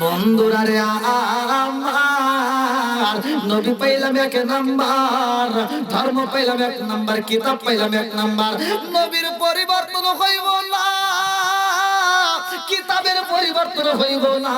বন্ধুরা রে আমার নবী পাইলাম এক নাম্বার, ধর্ম পাইলাম এক নাম্বার, কিতাব পাইলাম এক নাম্বার। নবীর পরিবর্তন হইব না, কিতাবের পরিবর্তন হইব না।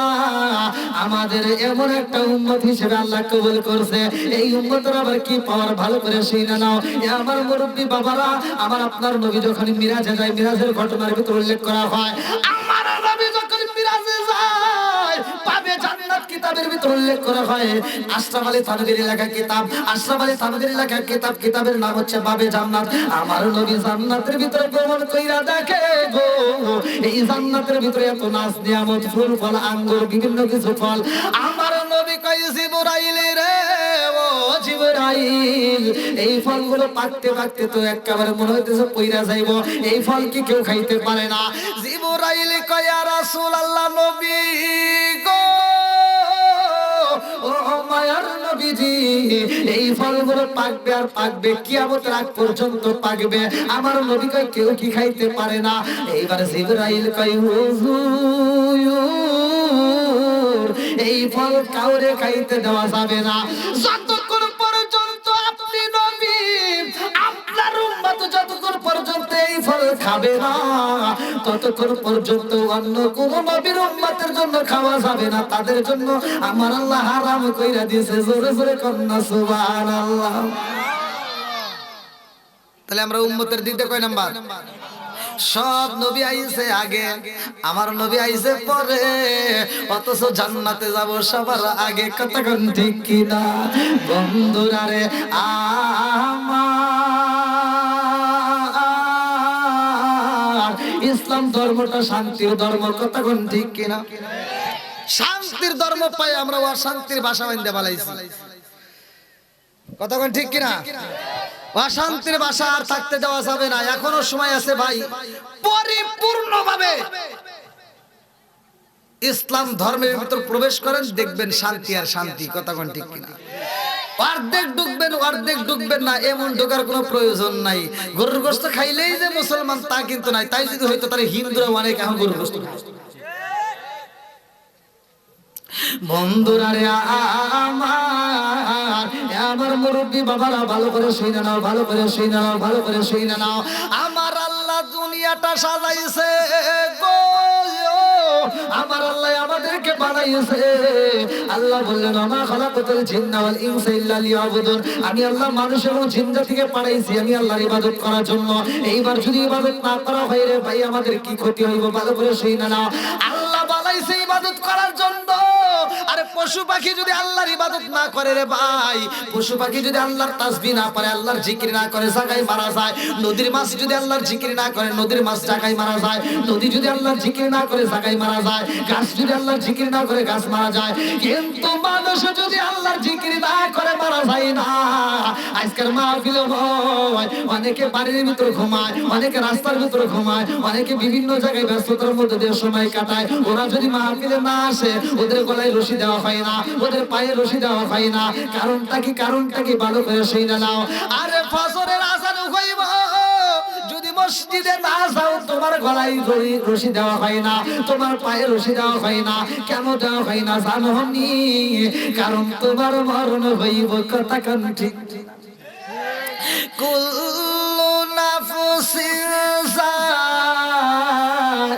আমাদের এমন একটা উম্মত হিসেবে আল্লাহ কবুল করছে। এই উম্মতের আবার কি পাওয়ার ভালো করে শুনে নাও। এ আমার মুরব্বী বাবারা, আমার আপনার নবী যখন মিরাজে যায়, মিরাজের ঘটনার ভিতর উল্লেখ করা হয়, আমার নবী যখন মিরাজে যায় পাবে জান্নাত, কিতাবের ভিতর উল্লেখ করা হয়। আশরাফ আলী থানভীর লেখা কিতাব, আশরাফ আলী থানভীর লেখা কিতাব, কিতাবের নাম হচ্ছে পাবে জান্নাত। আমার নবী জান্নাতের ভিতরে ভ্রমণ কইরা দেখে গো, এই জান্নাতের ভিতরে এত নাজ নিয়ামত, ফুল ফল, আঙ্গুর, বিভিন্ন কিছু ফল। আমার নবী কই জিবরাইল রে, ও জিবরাইল, এই ফলগুলো পাকতে পাকতে তো একেবারে মনে হইতেছে পইরা যাইব, এই ফল কি কেউ খাইতে পারে না। জিবরাইল কয় ইয়া রাসূলুল্লাহ, নবী গো, ও মায়ার নবীজি, এই ফলগুলো পাকবে আর পাকবে, কিয়ামতের আগ পর্যন্ত পাকবে। আমার নবী কয় কেউ কি খাইতে পারে না। এইবার জিবরাইল কয় হুজুর, এই ফল কাউরে খাইতে দেওয়া যাবে না যতক্ষণ পর্যন্ত আপনি নবী, আপনার উম্মত যতক্ষণ পর্যন্ত এই ফল খাবে না, ততক্ষণ পর্যন্ত অন্য কোন নবীর উম্মতের জন্য খাওয়া যাবে না। তাদের জন্য আমার আল্লাহ হারাম কইরা দিয়েছে। জোরে জোরে কন্যা সুবহানাল্লাহ। তাহলে আমরা উম্মতের দিতে কয় নাম্বার? সব নবী আইছে আগে, আমার নবী আইছে পরে, অথচ জান্নাতে যাব সবার আগে। কতক্ষণ ঠিক কিনা বন্ধুরা রে আমার, ইসলাম ধর্মটা শান্তির ধর্ম। কতক্ষণ ঠিক কিনা? শান্তির ধর্ম পাই আমরা অশান্তির ভাষা বাইন্দে বালাইছি। কতক্ষণ ঠিক কিনা? অশান্তির ভাষা আর থাকতে দেওয়া যাবে না। এখনো সময় আছে ভাই, পরিপূর্ণভাবে ইসলাম ধর্মের ভিতর প্রবেশ করেন, দেখবেন শান্তি আর শান্তি। কতক্ষণ ঠিক কিনা? অর্ধেক ঢুকবেন, অর্ধেক ঢুকবেন না, এমন ঢোকার কোনো প্রয়োজন নাই। গরুর গোশত খাইলেই যে মুসলমান তা কিন্তু নাই। তাই যদি হইতো তাহলে হিন্দুরা অনেক এখন গরুর গোশত খায়। বন্ধুরা রে আমার, আমার মুরব্বী বাবারা, ভালো করে শুনে নাও, ভালো করে শুনে নাও, ভালো করে শুনে নাও। আমার আল্লাহ দুনিয়াটা সাজাইছে গো, আমার আল্লাহ আমাদেরকে বানাইছে। আল্লাহ বললেন আমা খালাকাতুল জিন্না ওয়াল ইনসা ইল্লা লিয়াবুদুন, আমি আল্লাহ মানুষ এবং জিন জাতিকে পাঠাইছি আমি আল্লাহর ইবাদত করার জন্য। এইবার যদি ইবাদত না করা হয় রে ভাই, আমাদের কি ক্ষতি হইব? ভালো করে শুনে নাও। আল্লাহ বানাইছে ইবাদত করার জন্য। আরে পশু পাখি যদি আল্লাহর ইবাদত না করে রে ভাই, পশু পাখি যদি আল্লাহর তাসবিহ না পড়ে, আল্লাহর জিকির না করে, জায়গায় মারা যায়। নদীর মাছ যদি আল্লাহর জিকির না করে, নদীর মাছ জায়গায় মারা যায়। নদী যদি আল্লাহর জিকির না করে, জায়গায় মারা যায়। গাছ যদি আল্লাহর জিকির না করে, গাছ মারা যায়। কিন্তু মানুষ যদি আল্লাহর জিকির না করে, মারা যায় না। আজকের মাহফিল হয়, অনেকে বাড়ির ভিতর ঘুমায়, অনেকে রাস্তার ভিতর ঘুমায়, অনেকে বিভিন্ন জায়গায় ব্যস্ততার মধ্যে দিয়ে সময় কাটায়। ওরা যদি মাহফিলে না আসে, ওদের গলায় রশি দেওয়া হয় না, ওদের পায়ে রশি দেওয়া হয় না। কারণটা কি? কারণটা কি? ভালো করে শুনে নাও। আরে ফজরের আযান হইব, যদি মসজিদে না যাও, তোমার গলায় রশি দেওয়া হয় না, তোমার পায়ে রশি দেওয়া হয় না। কেন দেওয়া হয় না জানো নি? কারণ তোমার মরণ হইব। কথা কান ঠিক? কুল্লু নাফসিন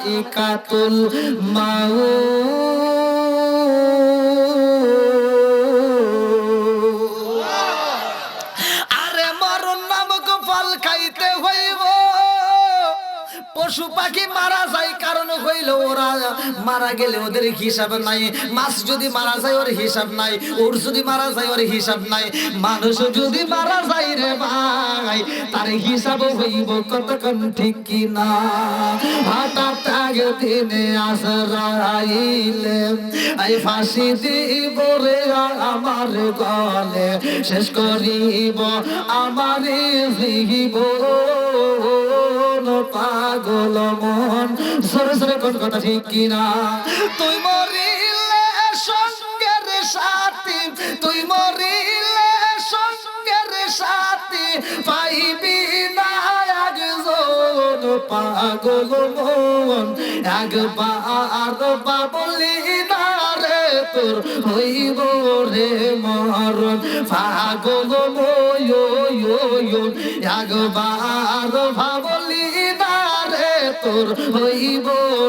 যায়িকাতুল মাউত, পশু পাখি মারা যায় কারণ হইল ওরা মারা গেলে ওদের হিসাব নাই। মাছ যদি মারা যায় ওর হিসাব নাই, ওর যদি মারা যায় ওর হিসাব নাই। মানুষ যদি মারা যায় রে ভাই, তার হিসাব হইব। কতক্ষণ ঠিক কিনা? হঠাৎ আগে দিনে আজরাইলে আই ফাঁসি দিব রে আমার গলে, শেষ করিব আমার জীবন। পাগল মন, সরে সরে কোন কথা ঠিক কিনা? তুই মরিলে সঙ্গের সাথী, তুই মরিলে সঙ্গের সাথী পাইবি না একজন। পাগল মন একবার বাবলি না রে তোর হইব রে মরণ পাগল একবার ভাবলি না রে তোর হইব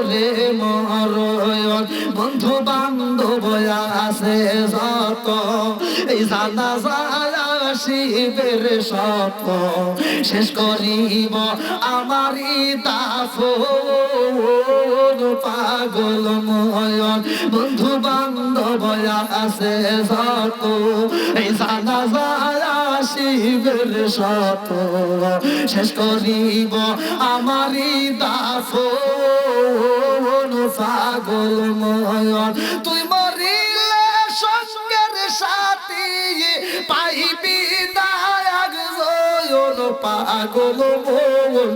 রে মরণ বন্ধু বান্ধব আছে যত এই জানাজা শিবের সত শেষ করিব আমারি দাফন পাগল ময়ন বন্ধু বান্ধব আছে যত এই জানাজা শিবের সত শেষ করিব আমারি দাফন পাগল ময়ন তুই মরিলে সঙ্গের সাথী পাইবি না একজন পাগল মন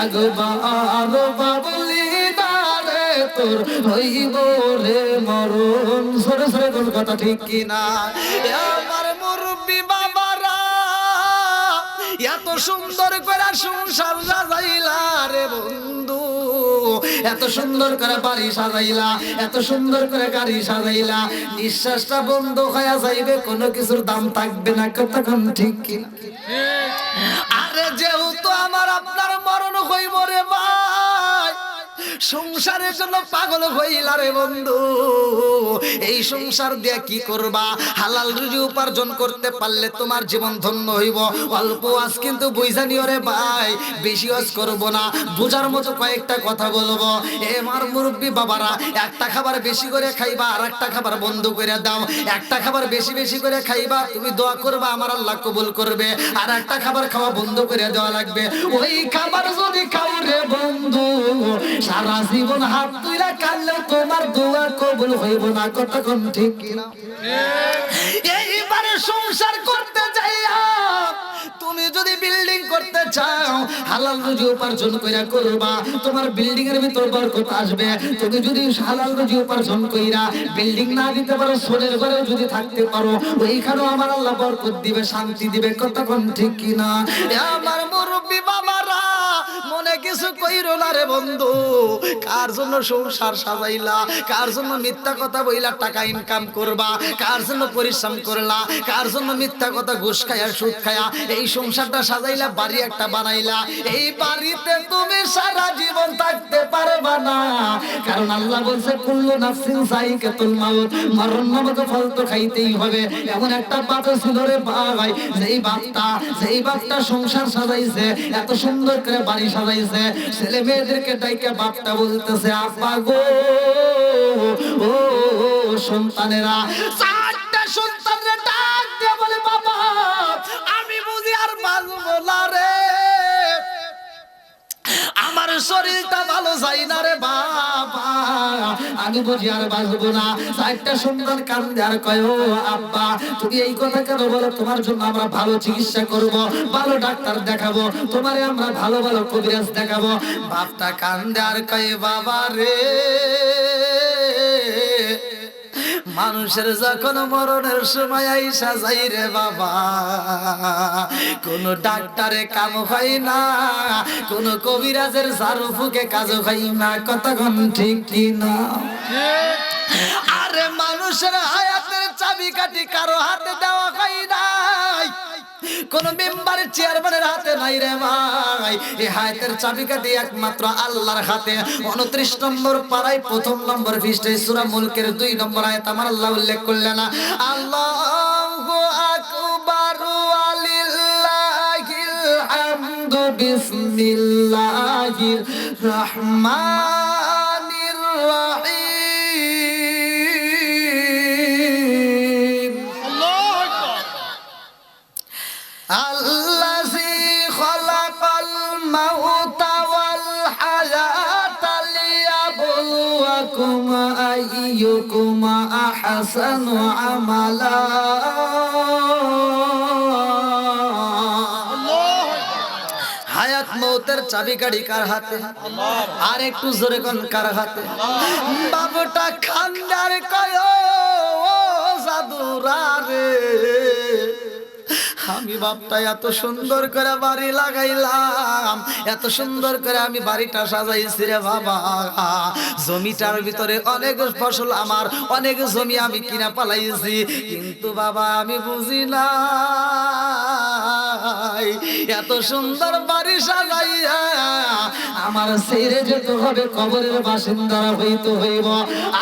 একবার বাবলি না রে তোর হইব রে মরণ সরে সরে তোর কথা ঠিক কিনা আমার মুরব্বি বাবারা এত সুন্দর করে সংসার সাজাইলা রে বন্ধু এত সুন্দর করে বাড়ি সাজাইলা এত সুন্দর করে গাড়ি সাজাইলা নিঃশ্বাসটা বন্ধ হয়ে যাইবে কোনো কিছুর দাম থাকবে না কতক্ষণ ঠিক কিনা আরে যেহেতু আমার আপনার মরণ হইব রে ভাই সংসারের জন্য পাগল হইলা রে বন্ধু এই সংসার দিয়ে কি করবা হালাল রুজি উপার্জন করতে পারলে তোমার জীবন ধন্য হইব অল্প আজ কিন্তু বুঝা নিও রে ভাই বেশি আজ করব না বুঝার মতো কয়েকটা কথা বলবো আমার মুরব্বি বাবারা একটা খাবার বেশি করে খাইবা আর একটা খাবার বন্ধ করে দাও একটা খাবার বেশি বেশি করে খাইবা তুমি দোয়া করবা আমার আল্লাহ কবুল করবে আর একটা খাবার খাওয়া বন্ধ করে দেওয়া লাগবে ওই খাবার যদি খাও রে বন্ধু সারা জীবন হাত তুইলা কাঁদলে তোমার দোয়া কবুল হইব না কতক্ষণ ঠিক কিনা এইবারে সংসার করতে যাইয়া তুমি যদি বিল্ডিং করতে চাও হালাল রুজি উপার্জন কইরা করবা তোমার বিল্ডিং এর ভিতর বরকত আসবে তুমি যদি হালাল রুজি উপার্জন কইরা বিল্ডিং না দিতে পারো সোনের ঘরে যদি থাকতে পারো ওইখানেও আমার আল্লাহ বরকত দিবে শান্তি দিবে কতক্ষণ ঠিক কিনা আমার মুরব্বি বাবারা মনে কিছু কইরো না রে বন্ধু কার জন্য সংসার সাজাইলা কার জন্য মিথ্যা কথা বইলা টাকা ইনকাম করবা কার জন্য পরিশ্রম করলা কার জন্য মিথ্যা কথা ঘুষ খায়া সুদ খায়া এই সংসারটা সাজাইলা বাড়ি একটা বানাইলা এই বাড়িতে তুমি সারা জীবন থাকতে পারবা না কারণ আল্লাহ বলছে কুল্লু নাফসিন যায়িকাতুল মাউত মরণ নামক ফল তো খাইতেই হবে এমন একটা বাপ ছিল রে ভাই যেই বাপটা সংসার সাজাইছে এত সুন্দর করে বাড়ি সাজাইছে ছেলে মেয়েদেরকে ডাইকা বাপটা বলতেছে আপা গো ও সন্তানেরা চারটা সন্তানরে ডাক দিয়ে বলে বাবা আমি বুঝি আর বাঁচবো না রে আমার শরীরটা ভালো যায় না রে বাবা আমি বুঝি আর বাঁচবো না চারটা সন্তান কান্দে আর কয় ও আব্বা তুমি এই কথা কেন বলো তোমার জন্য আমরা ভালো চিকিৎসা করব ভালো ডাক্তার দেখাবো তোমারে আমরা ভালো ভালো কবিরাজ দেখাবো বাপটা কান্দে আর কয় বাবা রে মানুষের যখন মরণের সময় আইসা যাই রে বাবা কোন ডাক্তারে কাম হয় না কোন কবিরাজের ঝাড়ু ফুকে কাজ হয় না কতক্ষণ ঠিক কিনা আরে মানুষের হায়াতের চাবিকাঠি কারো হাতে দেওয়া হয় নাই কোন মেম্বারের চেয়ারম্যানের হাতে নাই রে ভাই এই হায়াতের চাবিকাঠি একমাত্র আল্লাহর হাতে 29 নম্বর পারায় প্রথম নম্বর পৃষ্ঠায় সূরা মুলকের 2 নম্বর আয়াত আমার আল্লাহ উল্লেখ করলেন আল্লাহু আকবার ওয়ালিল্লাহিল হামদু বিসমিল্লাহির রহমানির রহিম الذي خلق الموت والحياة ليبلوكم أيكم أحسن عملا হায়াত মৌতের চাবিকাঠি কার হাতে আর একটু জোরে কোন কার হাতে বাবুটা খান্দার কয় জাদুরা রে আমি বাপটা এত সুন্দর করে বাড়ি লাগাইলাম, এত সুন্দর করে আমি বাড়িটা সাজাইছি রে বাবা। জমিটার ভিতরে অনেক ফসল, আমার অনেক জমি আমি কিনা পালাইছি, কিন্তু বাবা আমি বুঝি না এত সুন্দর বাড়ি সাজাইয়া আমার ছেড়ে যেতে হবে, কবরের বাসিন্দা হইতে হইব।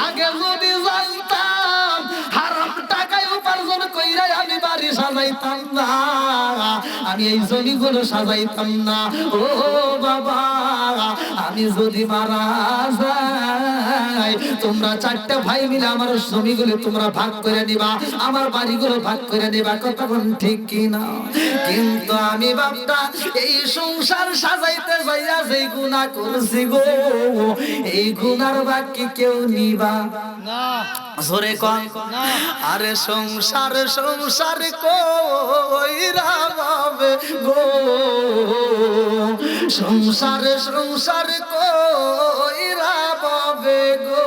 আগে যদি জানতাম হারাম টাকায় উপার্জন কইরা আমি বাড়ি সাজাইতাম না, আমি এই জমিগুলো সাজাইতাম না। ও বাবা, আমি যদি মারা যাই তোমরা চারটা ভাই মিলে আমার জমিগুলো তোমরা ভাগ করে নিবা, আমার বাড়িগুলো ভাগ করে নিবা, কতক্ষণ ঠিক কিনা? কিন্তু আমি বাপটা এই সংসার সাজাইতে যাইয়া যেই গুনাহ করছি গো, এই গুনার ভাগ কি কেউ নিবা না? জোরে কন না। আরে সংসার সংসার কইরা বাবে গো, সংসার সংসার কইরা বাবে গো,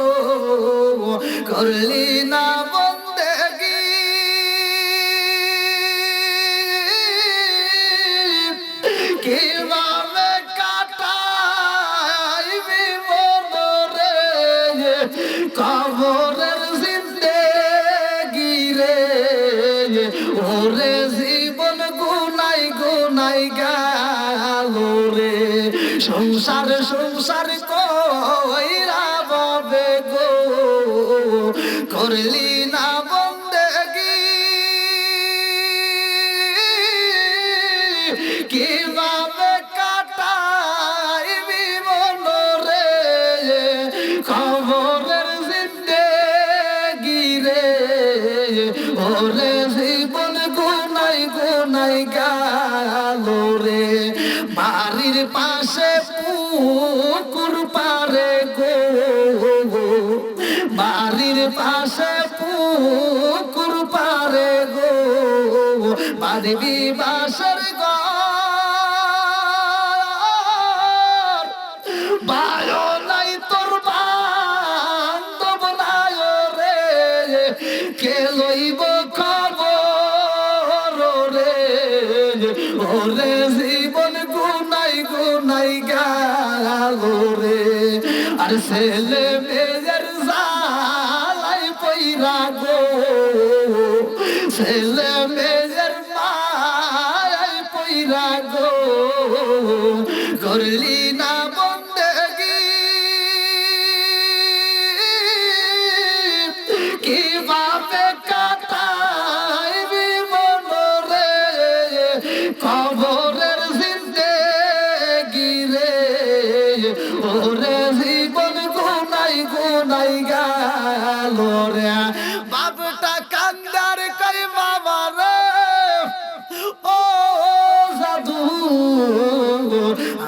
করলি না বন্দেগি, কিভাবে কাটাইবি মনরে কবরের জিন্দেগি রে, ওরে জীবন গুনাই গুনাই গেল রে। সংসার সংসার কইরা বাবে গো, করলি না বন্দেগি, কিভাবে কাটাইবি মনরে কবরের জিন্দেগি রে, ওরে জীবন গুনাই গুনাই গেল রে। বাড়ির পাশে পুকুর পারে গো, বাড়ির পাশে পুকুর পারে গো, বাড়বি বাসর ঘর, বায়ো নাই তোর বান্ধব নাই রে, কে লইব খবর রে, ওরে জীবন গুনাই গুনাই গেল রে। আর ছেলে মেয়ের জালাই পইরা গো, ছেলে মেয়ের মায় পইরা গো, করলি না বন্দেগি, কিভাবে কাটাইবি মনরে কবরের জিন্দেগি রে, ওরে জীবন গুনাই গুনাই গেল রে। বাপটা কান্দার কই বাবা রে, ও জাদু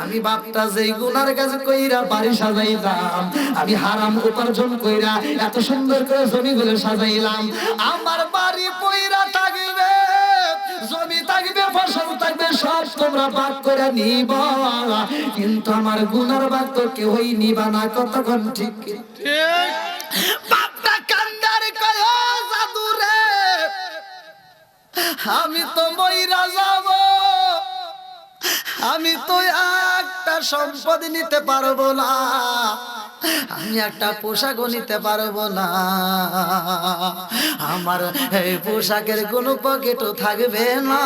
আমি বাপটা যেই গুনার কাছে কইরা বাড়ি সাজাইলাম, আমি হারাম উপার্জন কইরা এত সুন্দর করে জমিগুলো সাজাইলাম, আমার বাড়ি পইরা থাকবে, জমি থাকবে, ফসল থাকবে, সব তোমরা ভাগ করে নিবা, কিন্তু আমার গুনার ভাগ তো কেউই নিবা না, কতক্ষণ ঠিক ঠিক? বাপটা কান্দার কয় ও জাদু রে, আমি তো মইরা যাব, আমি তো একটা সম্পদ নিতে পারবো না, আমি একটা পোশাকও নিতে পারবো না, আমার এই পোশাকের কোনো পকেটও থাকবে না,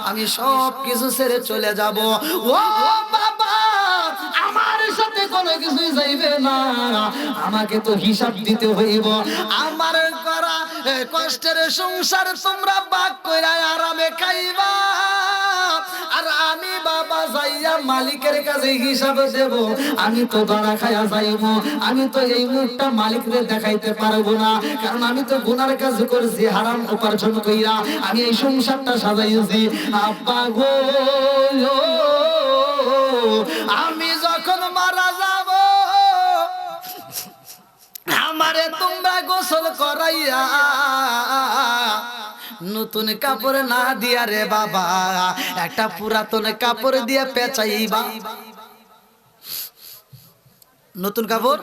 আমি সব কিছু ছেড়ে চলে যাব। ও বাবা, আমার সাথে কোনো কিছুই যাইবে না, আমাকে তো হিসাব দিতে হইব, আমার করা কষ্টের সংসার তোমরা ভাগ কইরা আরামে খাইবা, আর আমি বাবা যাইয়া মালিকের কাছে হিসাব দেব, আমি তো ধরা খাইয়া যাইব, আমি তো এই মুখটা মালিকরে দেখাইতে পারবো না, কারণ আমি তো গুনার কাজ করছি, হারাম উপার্জন কইরা আমি এই সংসারটা সাজাইছি। আব্বা গো, আমি যখন মারা যাব আমারে তোমরা গোসল করাইয়া নতুন কাপড় না দিয়া রে বাবা, একটা পুরাতন কাপড় দিয়ে পেঁচাইবা। নতুন কাপড়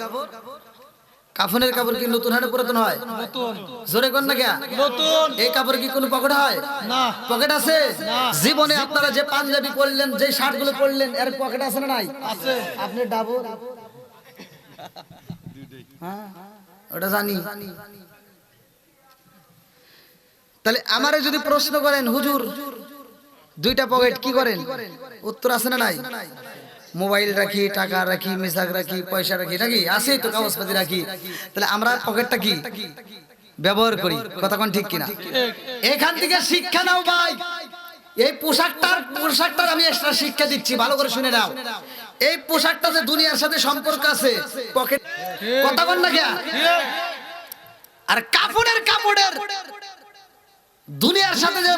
কাফনের কাপড় কি নতুন হয় না পুরাতন হয়? নতুন। জোরে কোন না কে? নতুন। এই কাপড় কি কোনো পকেট হয় না। পকেট আছে? না। জীবনে আপনারা যে পাঞ্জাবি পরলেন, যে শার্ট গুলো পরলেন, এর পকেট আছে না নাই? আছে। আপনি ডাবল? হ্যাঁ ওটা জানি। তাহলে আমারে যদি প্রশ্ন করেন হুজুর দুইটা পকেট কি করেন, উত্তর আছে না নাই? মোবাইল রাখি, টাকা রাখি, মেসাক রাখি, পয়সা রাখি, নাকি আছে তো, কাগজপাতি রাখি। তাহলে আমরা পকেটটা কি ব্যবহার করি, কথা কোন ঠিক কিনা? এখান থেকে শিক্ষা নাও ভাই। এই পোশাকটার আমি এক্সট্রা শিক্ষা দিচ্ছি, ভালো করে শুনে নাও। এই পোশাকটা যে দুনিয়ার সাথে সম্পর্ক আছে, পকেট, কথা কোন না কে? আর কাপড়ের দুনিয়ার সাথে যে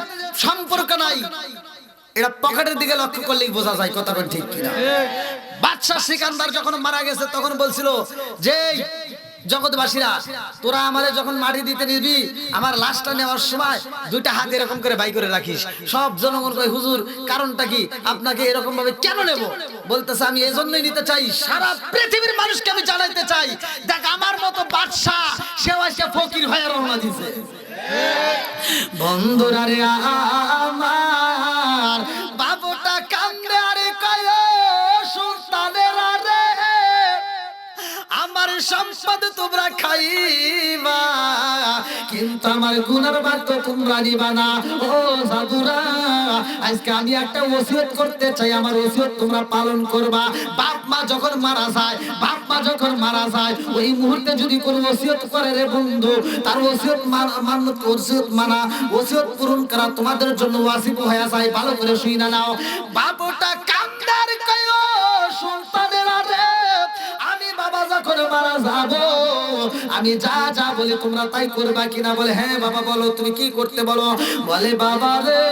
সম্পর্ক নাই, এটা পকেটের দিকে লক্ষ্য করলেই বোঝা যায়, কথা কোন ঠিক কিনা? বাদশা সিকান্দার যখন মারা গেছে তখন বলছিল যে জগৎবাসীরা, তোরা আমারে যখন মাটি দিতে নিবি, আমার লাশটা নেওয়ার সময় দুইটা হাত এরকম করে বাই করে রাখিস। সব জনগণ কয় হুজুর কারণটা কি, আপনাকে এরকম ভাবে কেন নেব? বলতেছে আমি এজন্যই নিতে চাই, সারা পৃথিবীর মানুষকে আমি জানাইতে চাই, দেখ আমার মতো বাদশা সেও আজকে ফকির হয়ে রওনা দিছে। বন্ধুরা রে আমার বাবুটা কান্দে আরে কয় সুলতানেরা রে, আমার সম্পদ তোমরা খাইবা কিন্তু আমার গুনার ভাগ তো তোমরা নিবা না। ও সাধুরা, আজকে আমি একটা ওসিয়ত করতে চাই, আমার ওসিয়ত তোমরা পালন করবা। বাপ মা যখন মারা যায় ওই মুহূর্তে যদি কোনো ওসিয়ত করে রে বন্ধু, তার ওসিয়ত মানা, ওসিয়ত পূরণ করা তোমাদের জন্য ওয়াজিব হয়ে যায়। ভালো করে শুই না নাও। বাবুটা কান্দার কয় সুলতানেরা রে, আমি বাবা যখন মারা যাব, আমি যা বলি তোমরা তাই করবা কিনা? বলে হ্যাঁ বাবা বলো, তুমি কি করতে বলো? বলে বাবা রে,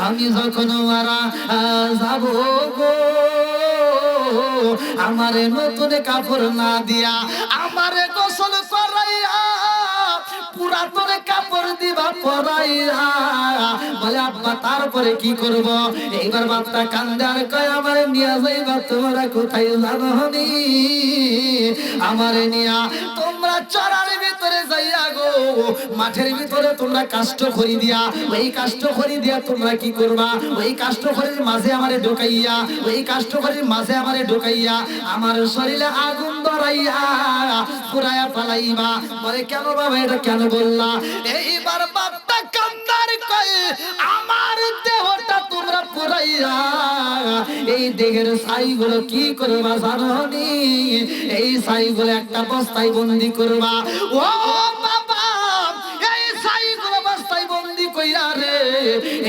আমি যখন মারা যাব গো, আমারে নতুন কাপড় না দিয়া, আমারে গোসল করাইয়া পুরাতন কাপড় দিবা পরাইয়া। বলে আব্বা তারপরে কি করব? এইবার বাপটা কান্দে আর কয় আমারে নিয়া যাইবা তোমরা কোথায় জানোনি? আমারে নিয়া তোমরা চরার ভিতরে যাইয়া গো, মাঠের ভিতরে তোমরা কাষ্ঠ খড়ি দিয়া, ওই কাষ্ঠ খড়ি দিয়া তোমরা কি করবা? ওই কাষ্ঠ খড়ির মাঝে আমারে ঢোকাইয়া, ওই কাষ্ঠ খড়ির মাঝে আমারে ঢোকাইয়া আমার শরীরে আগুন ধরাইয়া পুরাইয়া পালাইবা। বলে কেন বাবা এটা কেন বললা? এইবার বাপটা কান্দার কয় আমার দেহটা তোমরা পুরাইয়া এই দেহের ছাইগুলো কি করবা জানোনি? এই ছাইগুলো একটা বস্তায় বন্দি করবা। ও বাবা, এই ছাইগুলো বস্তায় বন্দি কইরা রে,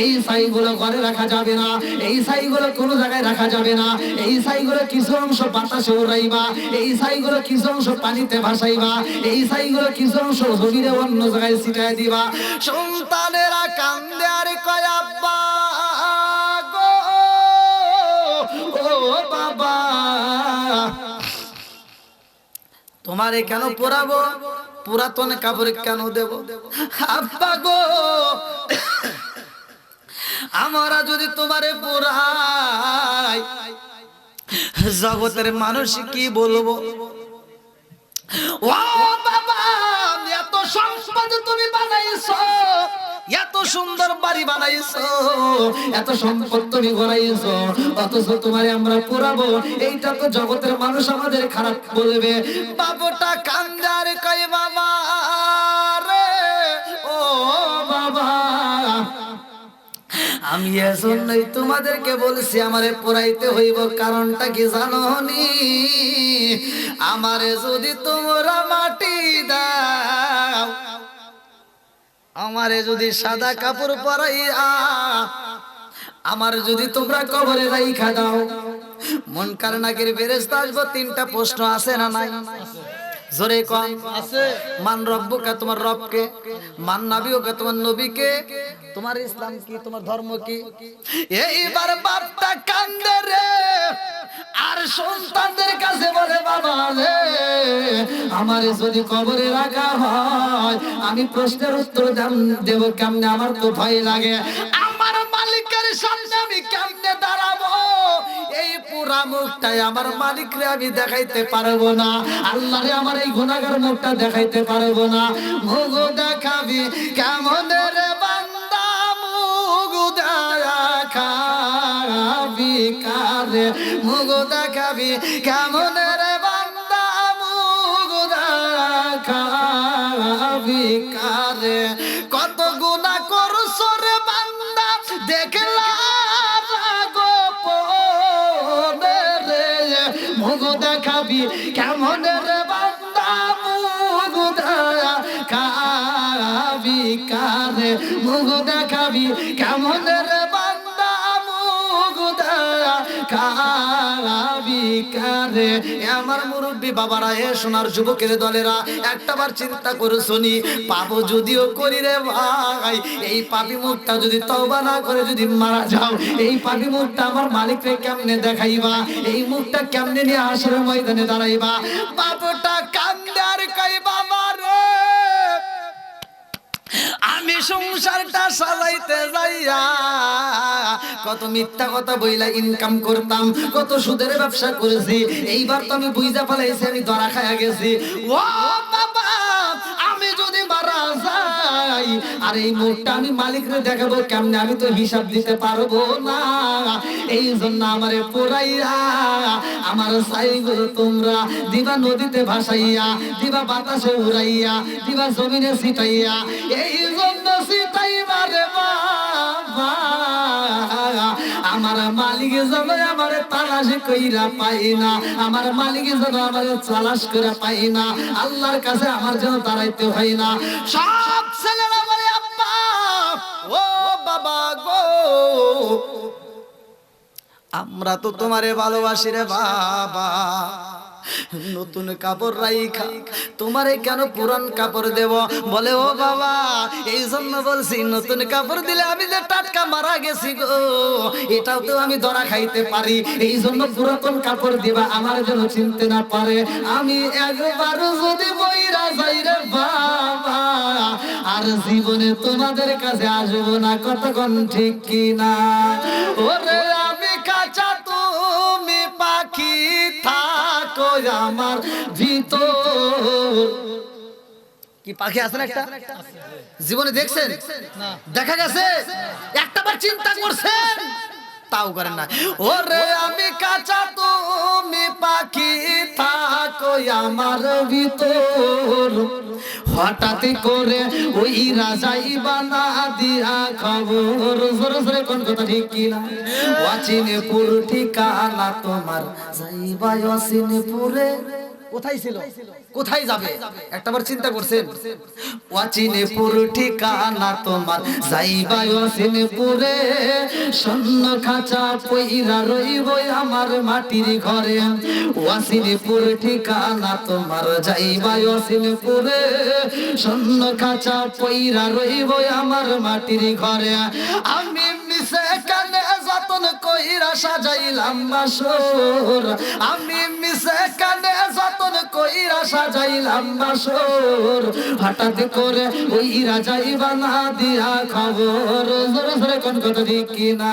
এই ছাইগুলো ঘরে রাখা যাবে না, এই ছাইগুলো কোনো জায়গায় রাখা যাবে না। এই ছাইগুলো কিছু অংশ বাতাসে উড়াইবা, এই ছাইগুলো কিছু অংশ পানিতে ভাসাইবা, এই ছাইগুলো কিছু অংশ জমিনে অন্য জায়গায় ছিটায় দিবা। সন্তানেরা কান্দে আর কয় আব্বা গো, ও বাবা তোমারে কেন পরাবো, পুরাতন কাপড় কেন দেব? আব্বা গো, আমরা যদি তোমারে পুরাই জগতের মানুষ কি বলবো? ও বাবা, এত সম্পদ তুমি বানাইছো, এত সুন্দর বাড়ি বানাইছো, এত সম্পদ তুমি গড়াইছো, অথচ তোমারে আমরা পুরাবো, এইটা তো জগতের মানুষ আমাদের খারাপ বলবে। বাবুটা কান্দার কয় বাবা রে, ও বাবা আমি এজন্যই তোমাদেরকে বলছি আমারে পড়াইতে হইব। কারণটা কি জানোনি? আমারে যদি তোমরা মাটি দাও, আমারে যদি সাদা কাপড় পরাইয়া, আমার যদি তোমরা কবরে রাইখা দাও, মুনকার নাকির ফেরেশতা আসবে, তিনটা প্রশ্ন আছে না নাই? জোরে কম আছে। মান রব্বুকা, তোমার রবকে? মান নাবিয়ুকা, তোমার নবীকে? তোমার ইসলাম কি, তোমার ধর্ম কি? এইবার বাপটা কান্দে রে, আর সন্তানদের কাছে বলে বাবা রে, আমারে যদি কবরে রাখা হয় আমি প্রশ্নের উত্তর দেব কেমনে? আমার তো ভয় লাগে, আমার মালিকের সামনে আমি কেমনে দাঁড়াবো? এই পুরা মুখটাই আমার মালিকরে আমি দেখাইতে পারবো না, আল্লাহরে আমার এই গুনাহগার মুখটা দেখাইতে পারবো না। মুখ দেখাবি কেমন রে বান্দা, মুখ দেখাবি কারে, মুখ দেখাবি কেমন রে বান্দা, মুখ দেখাবি কারে। কত গুনাহ করছো রে বান্দা, দেখলাম গোপনে রে, মুখ দেখাবি কেমন রে বান্দা, মুখ দেখাবি কারে, মুখ দেখাবি কেমন রে বান্দা, মুখ দেখাবি কারে। আমার মুরব্বী বাবারা, এ সোনার যুবকের দলেরা, একটাবার চিন্তা করে শুনি, পাপও যদিও করি রে ভাই, এই পাপী মুখটা যদি তওবা না করে যদি মারা যাও, এই পাপী মুখটা আমার মালিকরে কেমনে দেখাইবা, এই মুখটা কেমনে নিয়ে হাসরের ময়দানে দাঁড়াইবা। পাপটা কান্দে আর কই বাবা রে, আমি সংসারটা সাজাইতে যাইয়া কত মিথ্যা কথা বইলা ইনকাম করতাম, কত সুদের ব্যবসা করেছি, এইবার তো আমি বুঝা ফেলাইছি আমি ধরা খাইয়া গেছি। ও বাবা, আমি যদি মারা যাই আর এই মুখটা আমি মালিকরে দেখাবো কেমনে, আমি তো হিসাব দিতে পারবো না। এই জন্য আমারে পোড়াইয়া আমার ছাইগুলো তোমরা দিবা নদীতে ভাসাইয়া, দিবা বাতাসে উড়াইয়া, দিবা জমিনে ছিটাইয়া, এই জন্য ছিটাইবা রে বাবা, আমার মালিক যেন আমার তালাশ কইরা পাই না, আমার মালিক যেন আমার তালাশ করে পাই না, আল্লাহর কাছে আমার যেন দাঁড়াইতে হয় না। সব ছেলেরা বলে আব্বা ও বাবা গো, আমরা তো তোমারে ভালোবাসি রে বাবা, নতুন কাপড় রাইখা তোমারে কেন পুরান কাপড় দেব? বলে ও বাবা, এই জন্য বলছি নতুন কাপড় দিলে আমি যে টাটকা মারা গেছি গো, এটাও তো আমি ধরা খাইতে পারি, এই জন্য পুরাতন কাপড় দিবা আমার জন্য চিনতে না পারে। আমি একবার যদি মইরা যাই রে বাবা, আর জীবনে তোমাদের কাছে আসবো না, কতক্ষণ ঠিক কিনা? ওরে আমি কাঁচা তুমি পাখি, থাকো আমার ভিতর। কি পাখি আছে না একটা? জীবনে দেখছেন? দেখা গেছে? একটাবার চিন্তা করছেন? তাও করেন না। ওরে আমি কাঁচা তুমি পাখি, থাকো আমার ভিতর। হঠাৎ করে ওই রাজাই বানা দিয়া খবর, জোরে জোরে কোন কথা ঠিক কিনা? অচিনপুর ঠিকানা তোমার, যাইবা অচিনপুরে। কোথায় ছিল? কোথায় যাবে? একটাবার চিন্তা করছেন? অচিনপুর ঠিকানা তোমার, যাইবা অচিনপুরে। স্বর্ণ খাঁচা পইরা রইব আমার মাটির ঘরে। অচিনপুর ঠিকানা তোমার, যাইবা অচিনপুরে। স্বর্ণ খাঁচা পইরা রইব আমার মাটির ঘরে। আমি মিশে কানে যতন কইরা সাজাইলাম বাসর, আমি মিশে কানে যতন কইরা সাজাইলাম বাসর। হঠাৎ করে ওই রাজাই বানা দিয়া খবর, জোরে জোরে কোন কথা ঠিক কিনা?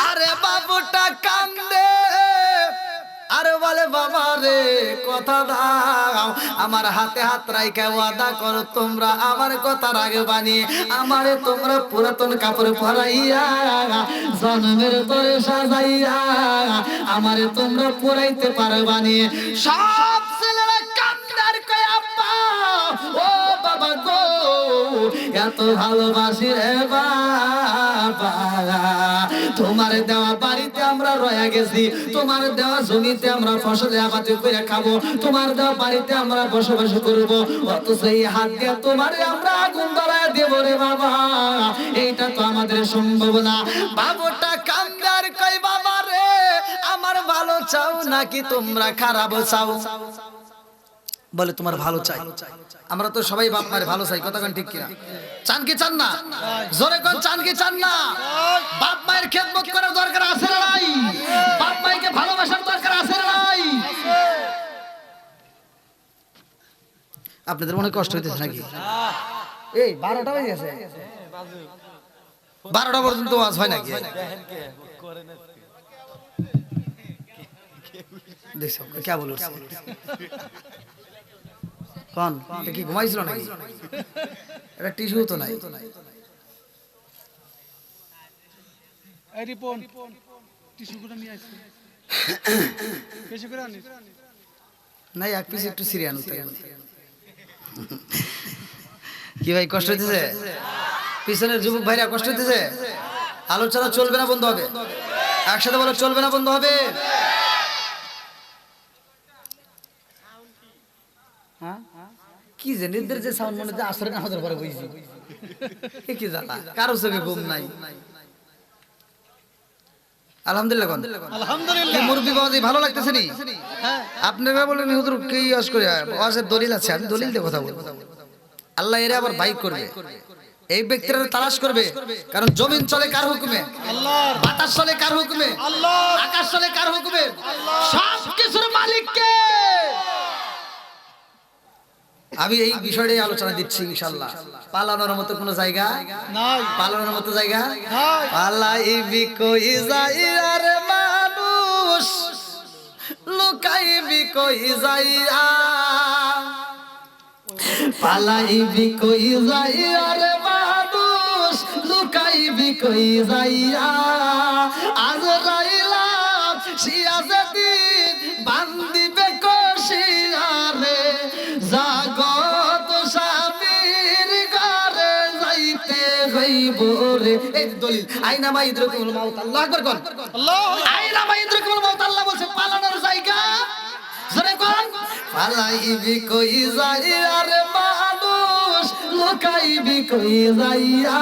আরে বাবুটা কান্দে, আরে বলে বাবা রে কথা দাও, আমার হাতে হাত রাইখা ওয়াদা করো তোমরা আমার কথা রাখবানি, আমারে তোমরা পুরাতন কাপড় পরাইয়া জন্মের তরে সাজাইয়া আমারে তোমরা পরাইতে পারবানি। সব ছেলেরা কান্দার কয় আব্বা ও বাবা গো, এত ভালোবাসি রে বাবা, তোমার দেওয়া বাড়িতে আমরা রয়ে গেছি, তোমার দেওয়া জমিতে আমরা ফসলে আবাদ করে খাবো, তোমার দেওয়া বাড়িতে আমরা বসবাস করবো, অথচ এই হাত দিয়ে তোমারে আমরা আগুন ধরায় দেবো রে বাবা, এইটা তো আমাদের সম্ভব না। বাবুটা কান্দার কই বাবা রে আমার ভালো চাও নাকি তোমরা খারাপ চাও? বলে তোমার ভালো চাই। আমরা তো সবাই বাপ মায়ের ভালো চাই, কথা কোন ঠিক কিনা? চান কি চান না? জোরে কোন চান কি চান না? বাপ মায়ের খেদমত করার দরকার আছে না নাই? বাপ মাইকে ভালোবাসার দরকার আছে না নাই? আপনাদের মনে কষ্ট হইতেছে নাকি? এই 12টা বাজে গেছে, 12টা পর্যন্ত ওয়াজ হয় নাকি? দেখছো কে বলো কোন এটা কি ঘুমাইছিল নাকি এটা টিস্যু তো নাই এই রিপন টিস্যু গুলো নিয়ে আসছে বেশি করে আনিস নাই এক পিস একটু সিরিয়ান হতে কি ভাই কষ্ট হইতেছে পিছনের যুবক ভাইরা কষ্ট হইতেছে আলোচনা চলবে না বন্ধ হবে একসাথে বলো চলবে না বন্ধ হবে হ্যাঁ কি যে নির্দের যে সাউন্ড মনে হচ্ছে আসরে নামাজের পরে বইছি কি জানা কারো চোখে ঘুম নাই আলহামদুলিল্লাহ কোন আলহামদুলিল্লাহ কি মুরব্বি বাবাজি ভালো লাগতেছে নি হ্যাঁ আপনারা বলেন হুজুর কি ওয়াজ করে ওয়াজের দলিল আছে আমি দলিল দিয়ে কথা বলবো আল্লাহ এর আবার বাইক করবে এই ব্যক্তিরা তালাশ করবে কারণ জমিন চলে কার হুকুমে আল্লাহর বাতাস চলে কার হুকুমে আল্লাহর আকাশ চলে কার হুকুমে সব কিছুর মালিক কে আমি এই বিষয়টাই আলোচনা দিচ্ছি ইনশাআল্লাহ পালানোর মতো কোনো জায়গা নাই পালানোর মতো জায়গা নাই পালাইবি কই যাই আর মানুষ লুকাইবি কই যাইয়া পালাইবি কই যাই আর মানুষ লুকাইবি কই যাইয়া আজরাইলা সিয়াজেদিন বান্দিবে কশিয়ারে জাগত স্বামীর ঘরে যাইতে হইব রে এই দলিল আইনা মা ইদ্রকুল মাউত আল্লাহু আকবার কোন আল্লাহ আইনা মা ইদ্রকুল মাউত আল্লাহ বলছে পালানোর জায়গা জোরে কোন পালাইবি কই যাই আর মানুষ লুকাইবি কই যাইয়া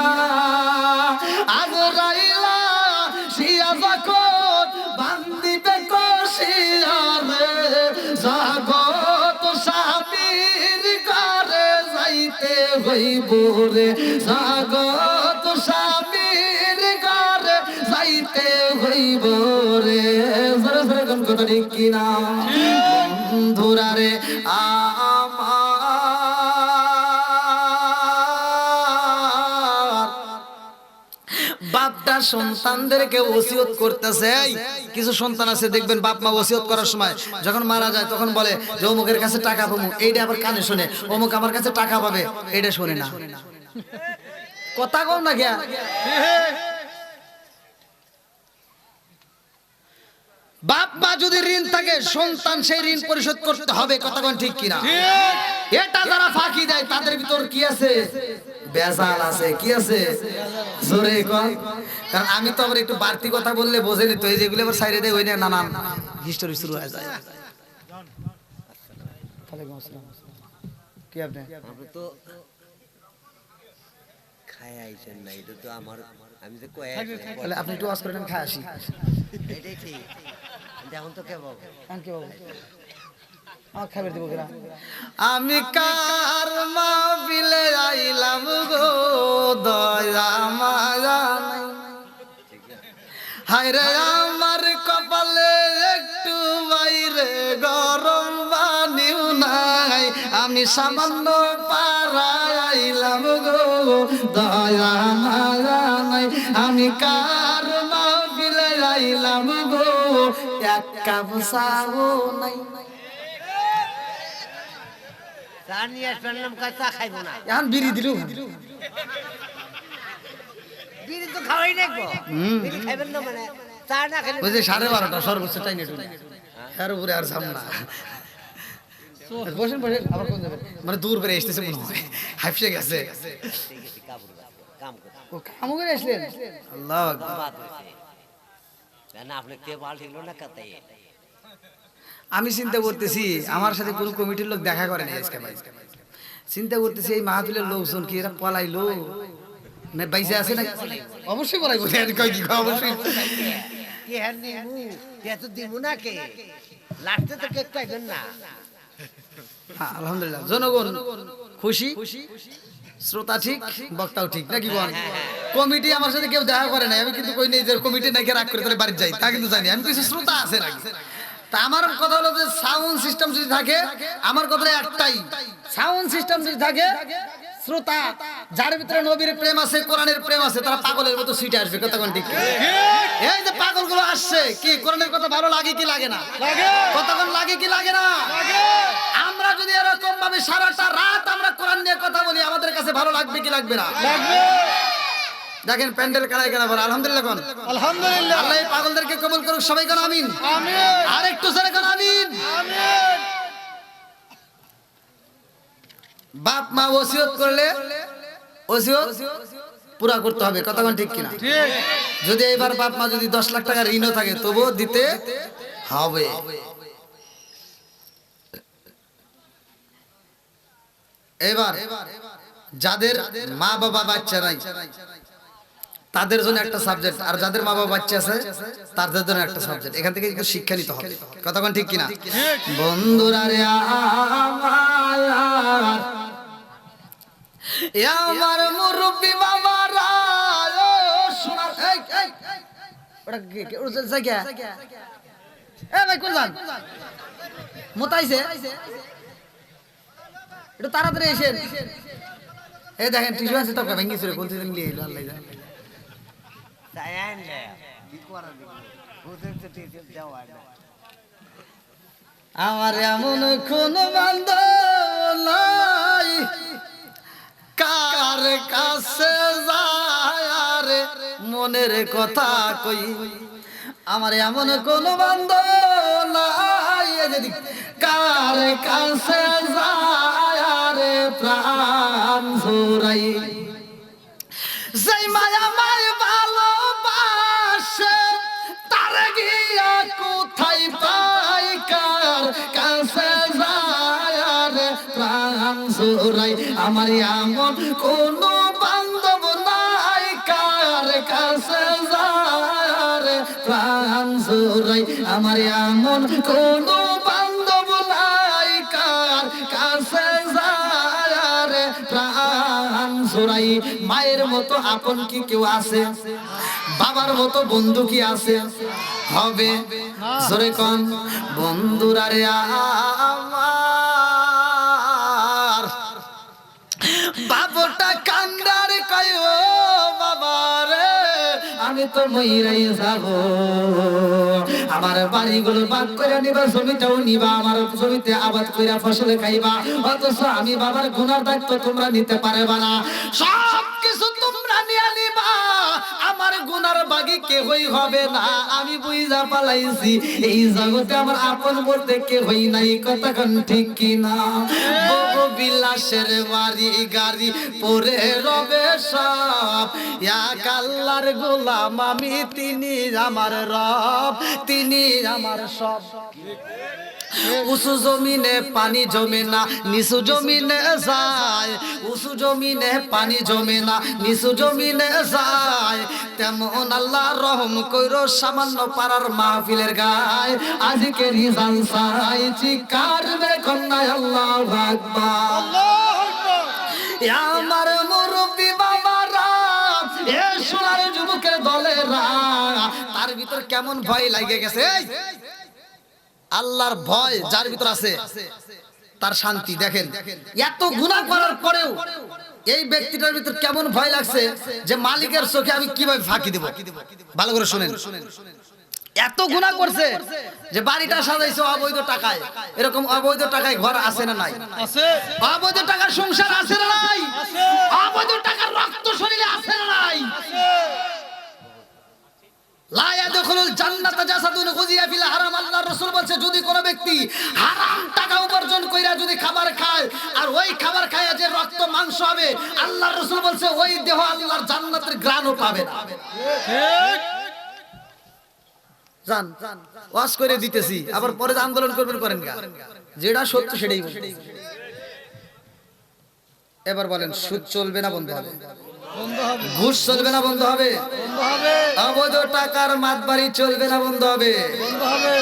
আজরাইলা সিয়া যখন বান্দিবে কশিয়ারে জাগত স্বামীর ঘরে যাইতে হইব রে জাগত স্বামীর ঘরে যাইতে হইব রে জোরে জোরে কোন কথা ঠিক কিনা বন্ধুরারে আমার বাপটা সন্তানদেরকে ওসিয়ত করতেছে এই, কিছু সন্তান আছে দেখবেন বাপ মা ওসিয়ত করার সময় যখন মারা যায় তখন বলে যে অমুকের কাছে টাকা পাবো এইটা আবার কানে শুনে অমুক আমার কাছে টাকা পাবে এইটা শুনে না কথা কম না গিয়া বাপ মা যদি ঋণ থাকে সন্তান সেই ঋণ পরিশোধ করতে হবে কথা কোন ঠিক কিনা এটা যারা ফাঁকি দেয় তাদের ভিতর কি আছে বেজাল আছে কি আছে জোরে কোন কারণ আমি তো আবার একটু বাড়তি কথা বললে বোঝেনি তো এই যেগুলো আবার সাইডে দেয় ওই না নানান হিস্টোরি শুরু হয়ে যায় ওয়ালাইকুম আসসালাম কি আপনি আপনি তো খায় আইছেন না এটা তো আমার আমি তো কয়ে তাহলে আপনি একটু ওয়াজ করেন আমি খাই আসি এটাই ঠিক কিন্তু এখন তো কে বাবু কি বাবু আমার খাবার দিব কিনা আমি কার মাহফিলে আইলাম গো দয়া মায়া নাই হায়রে আমার কপালে একটু বাইরে গরম পানিও নাই আমি সামান্য পাড়ায় আইলাম গো দয়া মায়া নাই আমি কার মাহফিলে আইলাম গো এক কাপ চাও নাই চা নিয়ে আসবেন নাম কাজ চা খাইব না এখন বিড়ি দিলু বিড়ি তো খাওয়াই নাকবো বিড়ি খাইবেন না মানে চা না খেলে ওই যে 12:30 সর্বোচ্চ টাইম নেট এর উপরে আর সাম না বসেন বসেন আবার কোন যাবেন মানে দূর বেরে আসতেছে মনে হয় হাইফসে গেছে কাম করে ও কাম করে আসলেন আল্লাহু আকবার বাদ হয়েছে না আপনি কে পাল ঠিক না কাতে আমি চিন্তা করতেছি আমার সাথে কোন কমিটির লোক দেখা করে না আজকে ভাই চিন্তা করতেছি এই মাহফিলের লোকজন কি এরা পলাইলো না বাইসে আছে না অবশ্যই পলাইবো আর কই কি অবশ্যই কি হ্যাঁ নিমু কে তো দিমু না কে লাস্টে তো কেক পাইবেন না হ্যাঁ, আলহামদুলিল্লাহ জনগণ খুশি শ্রোতা ঠিক বক্তাও ঠিক নাকি বল কমিটি আমার সাথে কেউ দেখা করে নাই আমি কিন্তু কই নাই যে কমিটি নাকি রাগ করে তাহলে বাড়ি যাই তা কিন্তু জানি আমি কিছু শ্রোতা আছে নাকি তা আমার কথা হলো যে সাউন্ড সিস্টেম যদি থাকে আমার কথা একটাই সাউন্ড সিস্টেম যদি থাকে শ্রোতা যার ভিতরে নবীর প্রেম আছে, কোরআনের প্রেম আছে, তারা পাগলের মতো সিটে আসবে। কতক্ষণ ঠিক? এই যে পাগলগুলো আসছে, কি কোরআনের কথা ভালো লাগে কি লাগে না? কতক্ষণ লাগে কি লাগে না? আমরা যদি এরকম ভাবে সারাটা রাত আমরা কোরআন নিয়ে কথা বলি, আমাদের কাছে ভালো লাগবে কি লাগবে না? দেখেন প্যান্ডেল কারাই কেনা বলে আলহামদুলিল্লাহ কোন আলহামদুলিল্লাহ। আল্লাহ এই পাগলদেরকে কবুল করুক, সবাই কোন আমিন। আমিন। আর একটু জোরে কোন আমিন। আমিন। বাপ মা ওসিয়ত করলে ওসিয়ত পুরা করতে হবে। কতক্ষণ ঠিক কিনা? ঠিক। যদি এবার বাপ মা যদি 10 লাখ টাকা ঋণও থাকে তবুও দিতে হবে। এবার যাদের মা বাবা বাচ্চা নাই তাদের জন্য একটা সাবজেক্ট, আর যাদের মা বাবা বাচ্চা আছে তাদের জন্য একটা সাবজেক্ট। এখান থেকে কিছু শিক্ষা নিতে হবে। কতক্ষণ ঠিক কিনা? বন্ধুরা রে আমার মুরব্বি বাবারা, সোনার ওটা কে ওটা জায়গা এ ভাই কোন যান মোতাইছে একটু তাড়াতাড়ি এসেন। এই দেখেন টিস্যু আছে তো ভেঙে ছিল কোন দিন নিয়ে এলো আল্লাহ জানে। আমার এমন কোন বান্ধব নাই কার কাছে যায় রে মনের কথা কই। আমার এমন কোন বান্ধব নাই যদি কার কাছে যায় রে প্রাণ জুড়াই। যেই মায়া মায় ভালোবাসে তার গিয়া কোথায় পাই, কার কাছে যায় রে প্রাণ জুড়াই। আমার এমন কোন বান্ধব নাই কার কাছে যায় রে প্রাণ জুড়াই। আমার এমন কোন বান্ধব নাই কার কাছে যায় রে প্রাণ জুড়াই। মায়ের মতো আপন কি কেউ আছে? বাবার মতো বন্ধু কি আছে? হবে জোরে কোন বন্ধুরা রে আমার বাবুটা কান্দার কয় ও বাবা রে আমি তো মইরাই যাব। আমার বাড়িগুলো বাদ করে নিবা, জমিটাও নিবা, আমার জমিতে আবাদ কইরা ফসল খাইবা, অথচ আমি বাবার গুনার দায়িত্ব তোমরা নিতে পারবা না। সব কিছু তোমরা নিয়ে নিবা, আমার গুনার বাগি কেউই হবে না। আমি বুঝা পালাইছি এই জগতে আমার আপন বলতে কেউই নাই। কতক্ষণ ঠিক কিনা? বহু বিলাসের বাড়ি গাড়ি পরে রবে সব, এক আল্লাহর গোলাম আমি, তিনি আমার রব, তিনি আমার সব। উঁচু জমিনে পানি জমে না, নিচু জমিনে যায়, উঁচু জমিনে পানি জমে না, নিচু জমিনে যায়। তেমন আল্লাহ রহম কইরো সামান্য পাড়ার মাহফিলের গায়, আজকে রিজাল চাই চিকার দেখুন না আল্লাহু আকবার। আমার মুরব্বি বাবারা, এ সোনার যুবকের দলেরা, তার ভিতর কেমন ভয় লাগে গেছে। আল্লাহর ভয় যার ভিতর আছে তার শান্তি। দেখেন এত গুনাহ করার পরেও এই ব্যক্তিটার ভিতর কেমন ভয় লাগছে যে মালিকের চোখে আমি কিভাবে ফাঁকি দেব। ভালো করে শুনেন, এত গুনাহ করছে যে বাড়িটা সাজাইছে অবৈধ টাকায়। এরকম অবৈধ টাকায় ঘর আছে না নাই? আছে। অবৈধ টাকার সংসার আছে না নাই? আছে। অবৈধ টাকার রক্ত শরীরে আছে না নাই? লা ইয়াদখুলুল জান্নাতা জাসাদুন গুযিয়া ফিল হারাম। আল্লাহর রাসূল বলেছে যদি কোন ব্যক্তি হারাম টাকা উপার্জন কইরা যদি খাবার খায় আর ওই খাবার খায়া যে রক্ত মাংস হবে, আল্লাহর রাসূল বলেছে ওই দেহ আল্লাহর জান্নাতের ঘ্রাণও পাবে না। ঠিক। জান ওয়াজ করে দিতেছি, আবার পরে আন্দোলন করবেন করেন গা, যেটা সত্য সেটাই বলবেন। এবার বলেন সুদ চলবে না বন্ধ হবে? বন্ধ হবে। ঘুষ চলবে না বন্ধ হবে? বন্ধ হবে। অবৈধ টাকার মাতবাড়ি চলবে না বন্ধ হবে? বন্ধ হবে।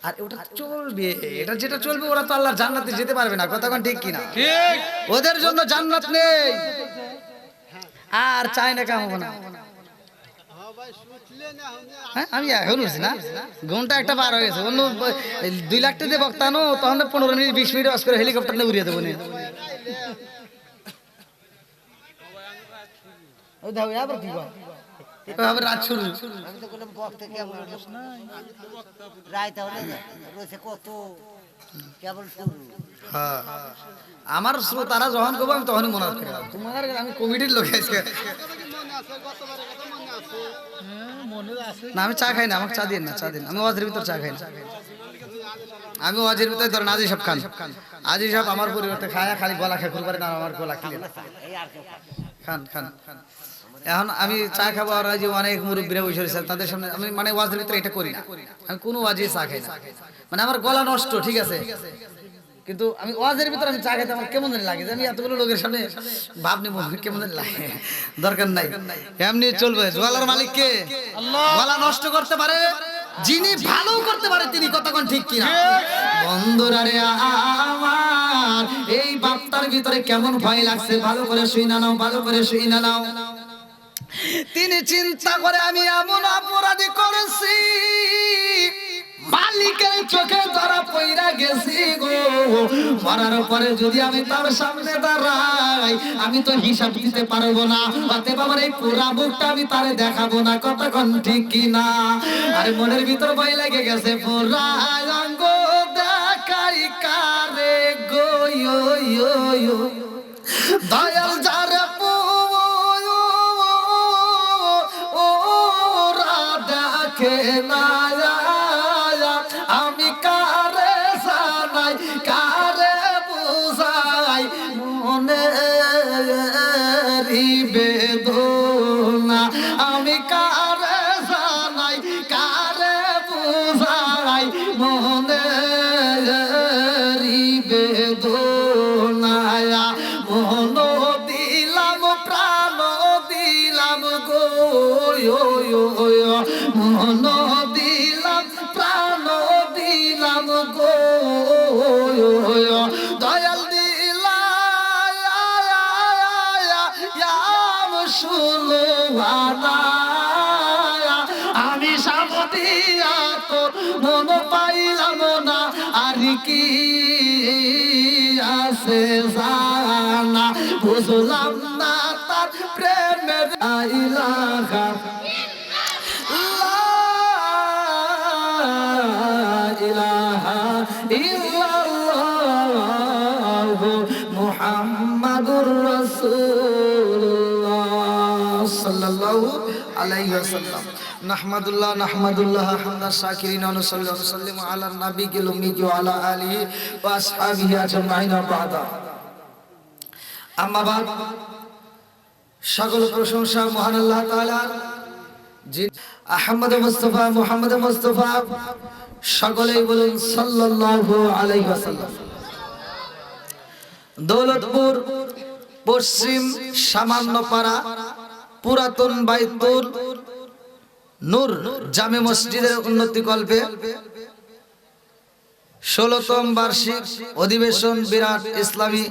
আর ওটা চলবে, এটা যেটা চলবে ওরা তো আল্লাহর জান্নাতে যেতে পারবে না। কথা কোন ঠিক কিনা? ঠিক। ওদের জন্য জান্নাত নেই, আর চায় না কাম হবে না। হ্যাঁ ভাই শুনলেন হ্যাঁ আমি এখন উঠছি না, ঘন্টা একটা পার হয়ে গেছে। অন্য 2 লাখ টাকা দিয়ে বক্তানো তখন 15 মিনিট 20 মিনিট করে হেলিকপ্টার নিয়ে উড়িয়ে দেবো নি। ওই দাও আবার কি কয় আবার রাত শুরু। আমি তো বললাম বক্তা কেমন রায় তাহলে রয়েছে কত কেবল শুরু। হ্যাঁ আমার তারা যখন করবো আমি তখনই মনে রাখি। তোমার আমি কমিটির লোক আজকে মনে আছে না, আমি চা খাই না, আমাকে চা দিন না, চা দিন। আমি ওয়াজের ভিতর চা খাই না, আমি ওয়াজের ভিতরে ধরেন আজি সব খান, আজি সব আমার পরিবর্তে খায় খালি গলা খেয়ে করে না, আমার গলা খেলে এই আর কেউ খান খান। এখন আমি চা খাবো আর যে অনেক মুরব্বীরা বসে রয়েছে তাদের সামনে আমি মানে ওয়াজের ভিতরে এটা করি না, আমি কোনো ওয়াজে চা খাই না, মানে আমার গলা নষ্ট ঠিক আছে, কিন্তু আমি ওয়াজের ভিতরে আমি চা খাইতে আমার কেমন জানি লাগে, যে আমি এতগুলো লোকের সামনে ভাব নেবো কেমন জানি লাগে, দরকার নাই, এমনি চলবে। জোয়ালার মালিক কে? আল্লাহ। গলা নষ্ট করতে পারে যিনি, ভালো করতে পারে তিনি, কতক্ষণ ঠিক কিনা? বন্ধুরা রে আমার, এই বাপ্তার ভিতরে কেমন ভয় লাগছে ভালো করে শুই না নাও, ভালো করে শুই না নাও। তিনি চিন্তা করে আমি এমন অপরাধী করেছি, মালিকের চোখে ধরা পইরা গেছি গো, মরার পরে যদি আমি তার সামনে দাঁড়াই আমি তো হিসাব দিতে পারবো না, অতএব আমার এই পুরা বুকটা আমি তারে দেখাবো না, কতক্ষণ ঠিক কিনা? আর মনের ভিতর ভয় লেগে গেছে, পুরা অঙ্গ দেখাই কারে গো, দয়াল যারে দেখে না, আমি কারে জানাই কারে বুঝাই মনে বেদনা, আমি কারে জানাই কারে বুঝাই মনে বেদনা, মন দিলাম প্রাণ দিলাম গো, মন দিলাম প্রাণ দিলাম গো, দয়াল দিলাম শুনো আমি সামদিয়া তো মন পাইলাম না, আর কি আছে জানা, বুঝলাম না তার প্রেমের ইলাহা ইলাহা ইল্লাল্লাহ মুহাম্মাদুর রাসূলুল্লাহ সাল্লাল্লাহু আলাইহি ওয়াসাল্লাম। নাহমাদুল্লাহ নাহমাদুল্লাহ হামদাশ শাকিরিন ওয়া নুসাল্লি ওয়া নুসাল্লিমু আলা নাবিয়িল উম্মি ওয়া আলা আলিহি ওয়া আসহাবিহি আজমাইন বা'দা। আম্মা বাদ, সকল প্রশংসা মহান আল্লাহ তাআলার, যিনি আহমদ মুস্তাফা মুহাম্মদ মুস্তাফা, সকলেই বলুন সাল্লাল্লাহু আলাইহি ওয়াসাল্লাম। দৌলতপুর পশ্চিম সামান্যপাড়া পুরাতন বাইতুল নূর জামে মসজিদের উন্নতি কল্পে 16তম বার্ষিক অধিবেশন বিরাট ইসলামী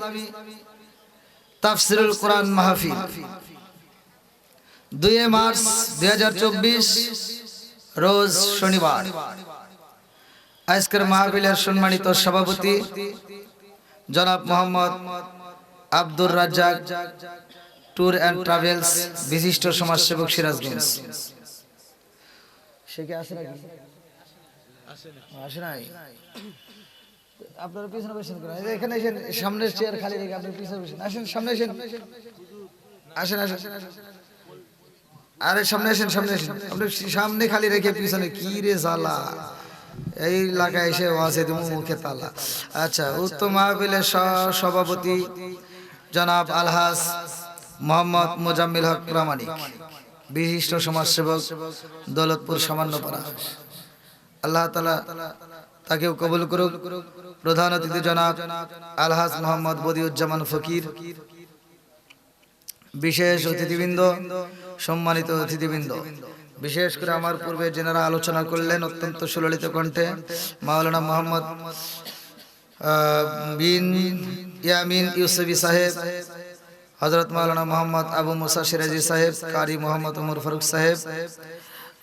তাফসিরুল কোরআন মাহফিল 2 মার্চ 2024 রোজ শনিবার। আজকের মাহফিলের সম্মানিত সভাপতি জনাব Mohammad Abdur Razzak, tour and travels, বিশিষ্ট সমাজসেবক, সিরাজগঞ্জ। সে কি আসে নাকি? আসে নাই? আপনারা পিছনে বসেন কেন? এখানে এসেন, সামনের চেয়ার খালি রেখে আপনি পিছনে বসেন। আসেন, সামনে আসেন, আসেন আসেন, আরে সামনে আসেন, সামনে আসেন। আপনি সামনে খালি রেখে পিছনে কি রে জ্বালা, এই এলাকায় এসে ওয়াজে তুমি মুখে তালা। আচ্ছা, উক্ত মাহফিলের সভাপতি জনাব আলহাজ মোহাম্মদ মোজাম্মিল হক প্রামাণিক, বিশিষ্ট সমাজসেবক, দৌলতপুর সামান্যপাড়া। আল্লাহ তাআলা তাকেও কবুল করুক। প্রধান অতিথি জনাব আলহাজ মোহাম্মদ বদিউজ্জামান ফকির, বিশেষ অতিথিবৃন্দ, সম্মানিত অতিথিবৃন্দ, বিশেষ করে আমার পূর্বে যেনারা আলোচনা করলেন অত্যন্ত সুললিত কণ্ঠে, মাওলানা মোহাম্মদ বিন ইয়ামিন ইউসুফি সাহেব, হযরত মাওলানা মোহাম্মদ আবু মুসা সিরাজি সাহেব, কারি মোহাম্মদ উমর ফারুক সাহেব,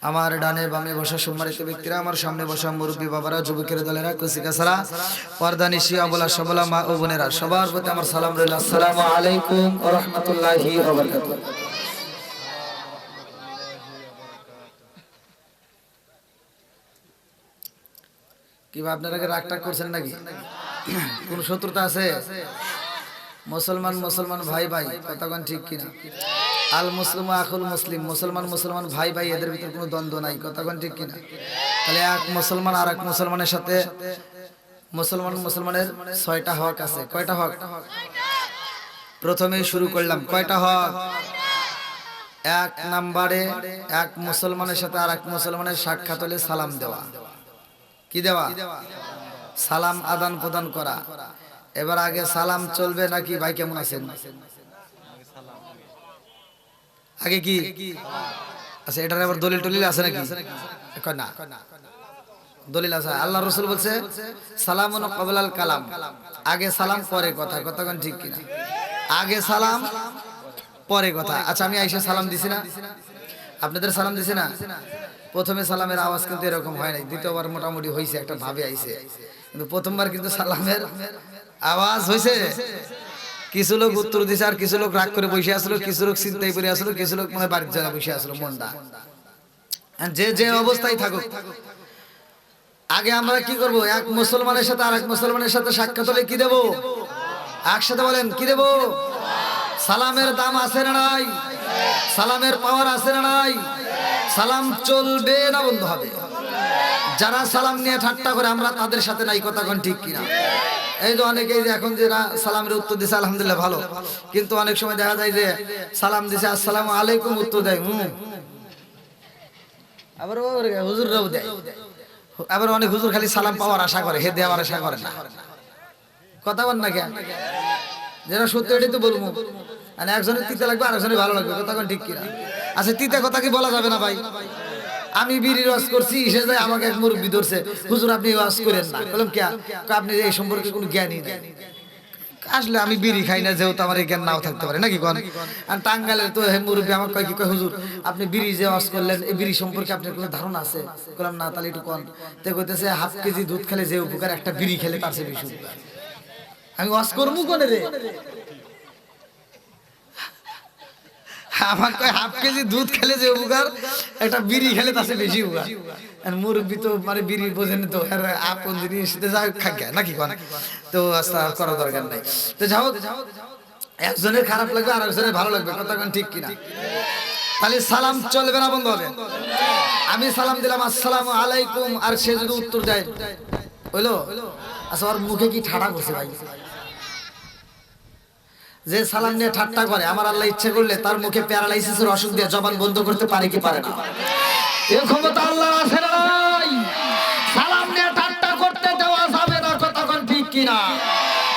আমার ডানে বামে বসা সম্মানিত ব্যক্তিরা, আমার সামনে বসা মুরব্বী বাবারা, যুবকের দলেরা, কুসিকাছাড়া, পর্দানিশি, অবলা সবলা মা ও বোনেরা, সবার প্রতি আমার সালাম রইল। আসসালামু আলাইকুম ওয়া রাহমাতুল্লাহি ওয়া বারাকাতুহু। কি বা আপনারা রাগ টাগ করছেন নাকি? কোন শত্রুতা আছে? মুসলমান মুসলমান ভাই ভাই, কথা কোন ঠিক কিনা? আল মুসলিম আখুল মুসলিম, মুসলমান মুসলমান ভাই ভাই, এদের ভিতর কোনো দ্বন্দ্ব নাই, কথা কোন ঠিক কিনা? তাহলে এক মুসলমান আর এক মুসলমানের সাথে মুসলমানের 6টা হক আছে। কয়টা হক? প্রথমেই শুরু করলাম, কয়টা হক? এক নম্বরে এক মুসলমানের সাথে আর এক মুসলমানের সাক্ষাৎ হলে সালাম দেওয়া। কি দেওয়া? সালাম আদান প্রদান করা। এবার আগে সালাম চলবে নাকি? ভাই কেমন আছেন? আগে কি? আচ্ছা, এটার আবার দলিল টলিল আছে নাকি? না, দলিল আছে। আল্লাহ রাসূল বলছে সালামুন ক্বাবলাল কালাম, আগে সালাম পরে কথা। কথা কোন ঠিক কিনা? আগে সালাম পরে কথা। আচ্ছা, আমি আইসা সালাম দিছি না? আপনাদের সালাম দিছি না? প্রথমে সালামের আওয়াজ কিন্তু এরকম হয় নাই, দ্বিতীয়বার মোটামুটি হয়েছে, একটা ভাবে আইছে, কিন্তু প্রথমবার কিন্তু সালামের আওয়াজ হয়েছে। কিছু লোক উত্তর দিছে, আর কিছু লোক রাগ করে বসে আসলো, কিছু লোক চিন্তায় পড়ে আসলো, কিছু লোক মনে বাড়ির জায়গা বসে আসলো মনটা। যে যে অবস্থায় থাকুক, আগে আমরা কি করব? এক মুসলমানের সাথে আর এক মুসলমানের সাথে সাক্ষাৎ হলে কি দেব? একসাথে বলেন, কি দেব? সালামের দাম আছে না নাই? সালামের পাওয়ার আছে না নাই? সালাম চলবে না বন্ধ হবে? যারা সালাম নিয়ে ঠাট্টা করে আমরা তাদের সাথে নাই, কথা কোন ঠিক কিনা? এই যে অনেকেই যে এখন যারা সালামের উত্তর দিছে আলহামদুলিল্লাহ ভালো, কিন্তু অনেক সময় দেখা যায় যে সালাম দিছে আসসালামু আলাইকুম, উত্তর দেয় আবার হুজুররাও দেয়। আবার অনেক হুজুর খালি সালাম পাওয়ার আশা করে, হে দেওয়ার আশা করে না। কথা বল না কেন? যেটা সত্যি এটাই তো বলবো। মানে একজনের তিতে লাগবে আর একজনের ভালো লাগবে, কথা কোন ঠিক কিনা? আচ্ছা, তিতে কথা কি বলা যাবে না ভাই? আমি বিড়ির ওয়াজ করছি, এসে যায় আমাকে এক মুরব্বি ধরছে, হুজুর আপনি ওয়াজ করেন না। বললাম কে? আপনি এই সম্পর্কে কোনো জ্ঞানই নেই। আসলে আমি বিড়ি খাই না, যেহেতু আমার এই জ্ঞান নাও থাকতে পারে নাকি কোন? আর টাঙ্গালের তো মুরব্বি আমাকে কয়, কি কয় হুজুর আপনি বিড়ি যে ওয়াজ করলেন, এই বিড়ি সম্পর্কে আপনার কোনো ধারণা আছে? বললাম না। তাহলে একটু কোন। তো কইতেছে হাফ কেজি দুধ খেলে যে উপকার, একটা বিড়ি খেলে তার চেয়ে বেশি উপকার। আমি ওয়াজ করবো কোনে রে? আমার কয় হাফ কেজি দুধ খেলে যে উপকার, একটা বিড়ি খেলে তার চেয়ে বেশি উপকার। মুরব্বি তো মানে বিড়ি বোঝেন তো, আপন জিনিস খাগে নাকি কোন? তো আস্তা করার দরকার নাই। তো যাও, একজনের খারাপ লাগবে আর একজনের ভালো লাগবে, কথা কোন ঠিক কিনা? তাহলে সালাম চলবে না বন্ধ হবে? আমি সালাম দিলাম আসসালামু আলাইকুম, আর সে যদি উত্তর দেয় হইলো, আচ্ছা ওর মুখে কি ঠাড়া বসে ভাই? যে সালাম নিয়ে ঠাট্টা করে, আমার আল্লাহ ইচ্ছে করলে তার মুখে প্যারালাইসিসের অসুখ দিয়ে জবান বন্ধ করতে পারে কি পারে না? এই ক্ষমতা আল্লাহর আছে না নাই? সালাম নিয়ে ঠাট্টা করতে দেওয়া যাবে না, কথা কোন ঠিক কিনা?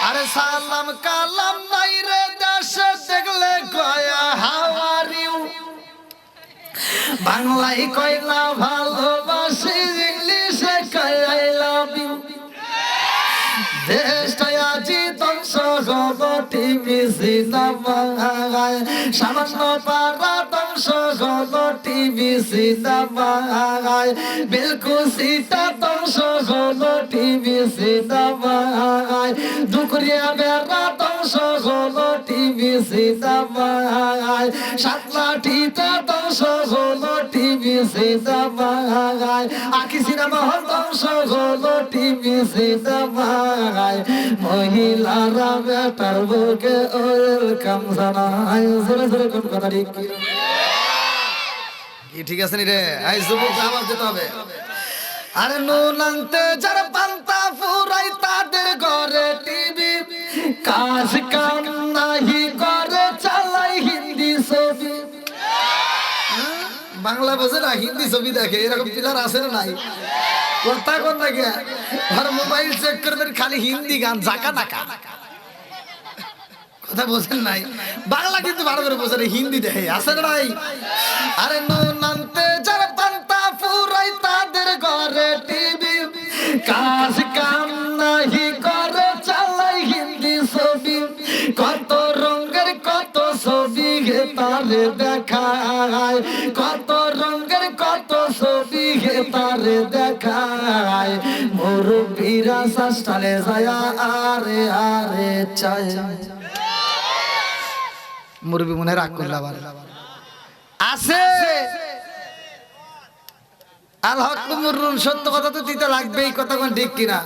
আরে সালাম কালাম নাই রে দেশে, দেখলে কয় হাউ আর ইউ, বাংলায় কয় না ভালোবাসি, ইংলিশে কয় আই লাভ ইউ। দেশটা আজি ধ্বংস হলো, টিভি সিনেমায় সামান্য পারা ধ্বংস হলো, টিভি সিনেমায় বেলকুচিটা ধ্বংস হলো, টিভি সিনেমায় দুকরিয়া বেড়া ধ্বংস হলো, টিভি সিনেমায় সাতলাঠিটা ধ্বংস হলো, টিভি সিনেমায় আকি সিনেমা হল ধ্বংস হলো, টিভি সিনেমায় মহিলারা বেটার বুকে ওয়েলকাম জানায়। জোরে জোরে কোন কথা ঠিক কি? ঠিক আছে নি রে? আই যুবক আওয়াজ দিতে হবে। আরে নুন আনতে যারা পান্তা ফুরাই, তাদের ঘরে টিভি, কাজ কাম নাহি করে, চালাই হিন্দি ছবি। বাংলা বোঝে না, হিন্দি ছবি দেখে, এরকম পিলার আছে না নাই? কথা কোন দেখে? আর মোবাইল চেক করবেন খালি হিন্দি গান, জাকা নাকা। কথা বোঝেন নাই? বাংলা কিন্তু ভালো করে বোঝে, হিন্দি দেখে, আছে না নাই? আরে নুন আনতে যারা পান্তা ফুরাই, তাদের ঘরে টিভি, কাজ কাম নাহি করে, চালাই হিন্দি ছবি। কত রঙের কত ছবি তারে দেখায়, কত রঙের কত তারে দেখায় মুরব্বিরা সাস্টালে যায় আরে আরে চায় মুরব্বি মনে রাগ করল আবার আছে আল হক মুররুন সত্য কথা তো দিতে লাগবেই কথা কোন ঠিক কিনা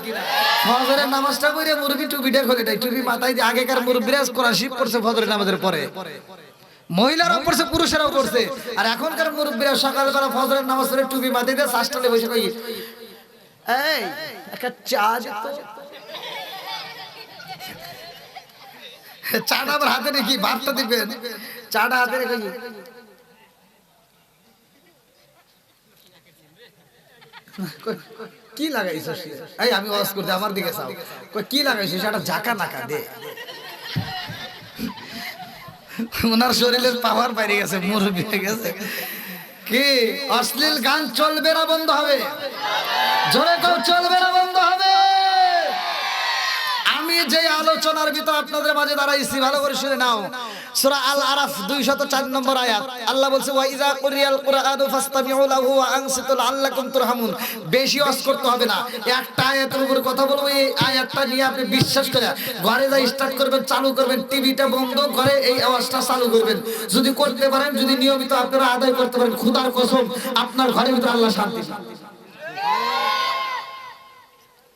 ফজরের নামাজটা পড়ে মুরব্বি টুপিটা খুলে দেয় টুপি মাথায় দিয়ে আগেকার মুরব্বিরা কোরআন শিব করছে ফজরের নামাজের পরে মহিলারাও করছে পুরুষেরাও করছে আর এখনকার মুরব্বিরা সকালবেলা ফজরের নামাজ পড়ে টুপি মাথায় দিয়ে সাস্টালে বসে কই এই একটা চা তো চাটা আমার হাতে রেখি ভাতটা দিবেন চাটা হাতে রেখে কি লাগাইছ এই আমি ওয়াজ করতে আমার দিকে চাও কি লাগাইছিস একটা জাকা নাকা দে ওনার শরীরের পাওয়ার বাইরে গেছে মুরব্বি হয়ে গেছে কি অশ্লীল গান চলবে না বন্ধ হবে জোরে কেউ চলবে না বন্ধ হবে আমি যে আলোচনার ভিতর আপনাদের মাঝে দাঁড়াইছি ভালো করে শুনে নাও সূরা আল আরাফ 204 নম্বর আয়াত আল্লাহ বলছে ওয়া ইযা কুরিয়াল কুরআনু ফাসতামিউ লাহু ওয়া আনসিতু লাআল্লাকুম তুরহামুন বেশি ওয়াজ করতে হবে না একটা আয়াতের উপর কথা বলবো এই আয়াতটা নিয়ে আপনি বিশ্বাস করে ঘরে যা স্টার্ট করবেন চালু করবেন টিভিটা বন্ধ করে এই আওয়াজটা চালু করবেন যদি করতে পারেন যদি নিয়মিত আপনারা আদায় করতে পারেন খোদার কসম আপনার ঘরের ভিতর আল্লাহ শান্তি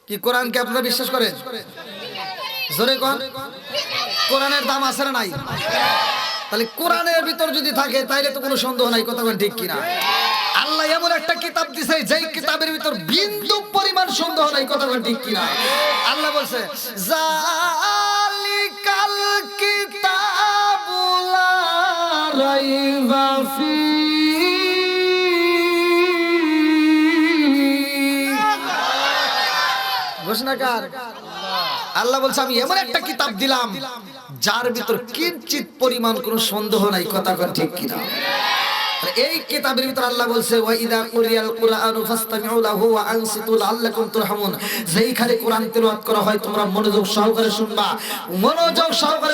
কি কোরআনকে আপনারা বিশ্বাস করেন জোরে কোন কোরআনের দাম আছে না নাই তাহলে কোরআনের ভিতর যদি থাকে তাইলে তো কোনো সন্দেহ নাই কথা কোন ঠিক কিনা আল্লাহ এমন একটা কিতাব দিয়েছে যেই কিতাবের ভিতর বিন্দু পরিমাণ সন্দেহ নাই কথা কোন ঠিক কিনা আল্লাহ বলছে জালিকাল কিতাবু লা রাইবা ফি ঘোষণাকার আল্লাহ বলছে আমি এমন একটা কিতাব দিলাম যার ভিতর কিঞ্চিত পরিমাণ কোনো সন্দেহ নাই কথা ঠিক কিনা এই কিতাবের ভিতর আল্লাহ বলছে ওয়া ইযা কুরিয়াল কুরআনু ফাসতামিউ লাহু ওয়া আনসিতু লাআল্লাকুম তুরহামুন যেইখানে কোরআন তেলাওয়াত করা হয় তোমরা মনোযোগ সহকারে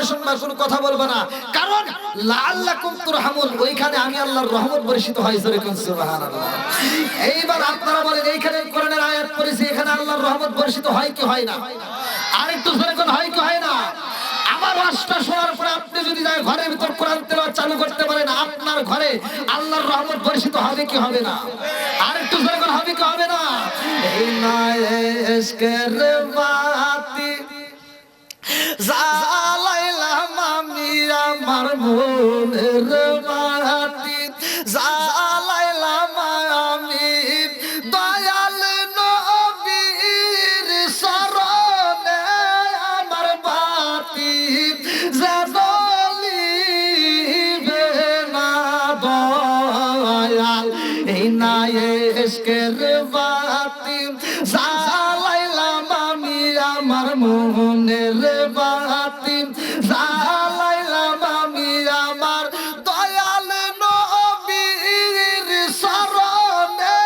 শুনবা কোনো কথা বলবা না কারণ লাআল্লাকুম তুরহামুন ওইখানে আমি আল্লাহর রহমত বর্ষিত হয় সুবহানাল্লাহ এইবার আপনারা বলেন এইখানে কোরআনের আয়াত পড়েছি এখানে আল্লাহর রহমত বর্ষিত হয় কি হয় না আরেকটু জোরে কোন হয় কি হয় না আমার রাস্তা শোনার পরে আপনি যদি যায় ঘরের ভিতর কোরআন তেলাওয়াত চালু করতে পারেন আপনার ঘরে আল্লাহর রহমত বর্ষিত হবে কি হবে না আরেকটু জোরে কোন হবে কি হবে না এই নয় ইশকের বাতি জালাইলাম আমি আমার মনের বাতি জালাইলাম আমি দয়াল নবীর শরণে আমার বাতি জ্বলিবে না দয়াল এই নাই ইশকের বাতি জালাইলাম আমি আমার মনের বাতি জালাইলাম আমি আমার দয়াল নবীর শরণে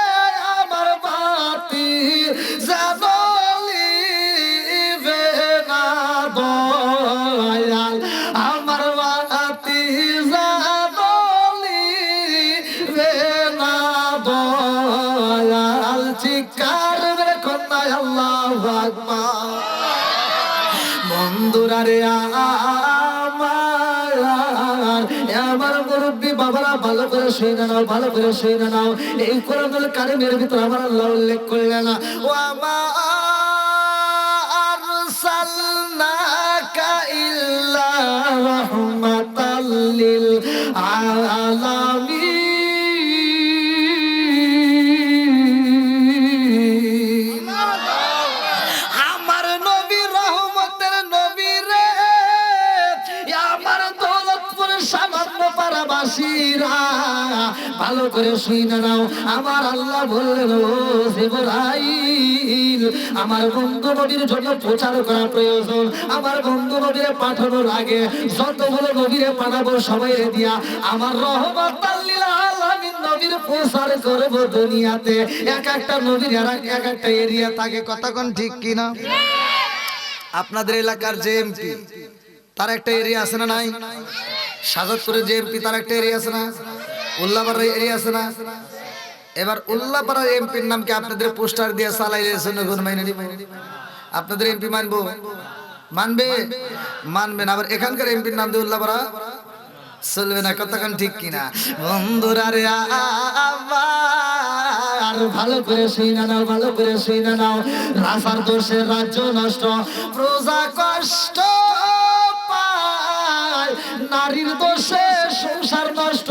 আমার বাতি জ্বলিবে না দয়াল আমার বাতি জ্বলিবে না দয়াল চিৎকার করে কন্যা আল্লাহু আকবার বন্ধুরা রে আমার মুরব্বী বাবারা ভালো করে শুনে নাও ভালো করে শুনে নাও এই কোরআনুল কারীমের ভিতর আমার আল্লাহ উল্লেখ করলেন ওয়া মা আরসালনাকা ইল্লা রাহমাতাল লিল আলামিন ভালো করে শুনে নাও আমার আল্লাহ বললেন ও জিবরাইল আমার বন্ধু নবীর জন্য প্রচার করা প্রয়োজন আমার বন্ধু নবীরে পাঠানোর আগে যতগুলো নবীরে পাঠাবো সবাই দিয়া আমার রহমাতাল লিল আলামিন নবীর প্রচার করব দুনিয়াতে এক একটা নবীর এক একটা এরিয়া থাকে কথা কোন ঠিক কিনা আপনাদের এলাকার যে এমপি তার একটা এরিয়া আছে না নাই সাজাদপুরের যে এমপি তার একটা এরিয়া আছে না উল্লাপাড়ার এরিয়া আছে না এবার উল্লাপাড়ার এমপির নামকে আপনাদের পোস্টার দিয়ে চালাইলে জনগণ মাইনে নিবে? আপনাদের এমপি মানবো? মানবে? মানবে না। আবার এখানকার এমপির নাম দিয়ে উল্লাপাড়া চলবে না। কতক্ষণ ঠিক কিনা বন্ধুরা রে? আর ভালো করে শুনে নাও, ভালো করে শুনে নাও। রাজার দোষে রাজ্য নষ্ট, প্রজা কষ্ট পায়। নারীর দোষে সংসার নষ্ট,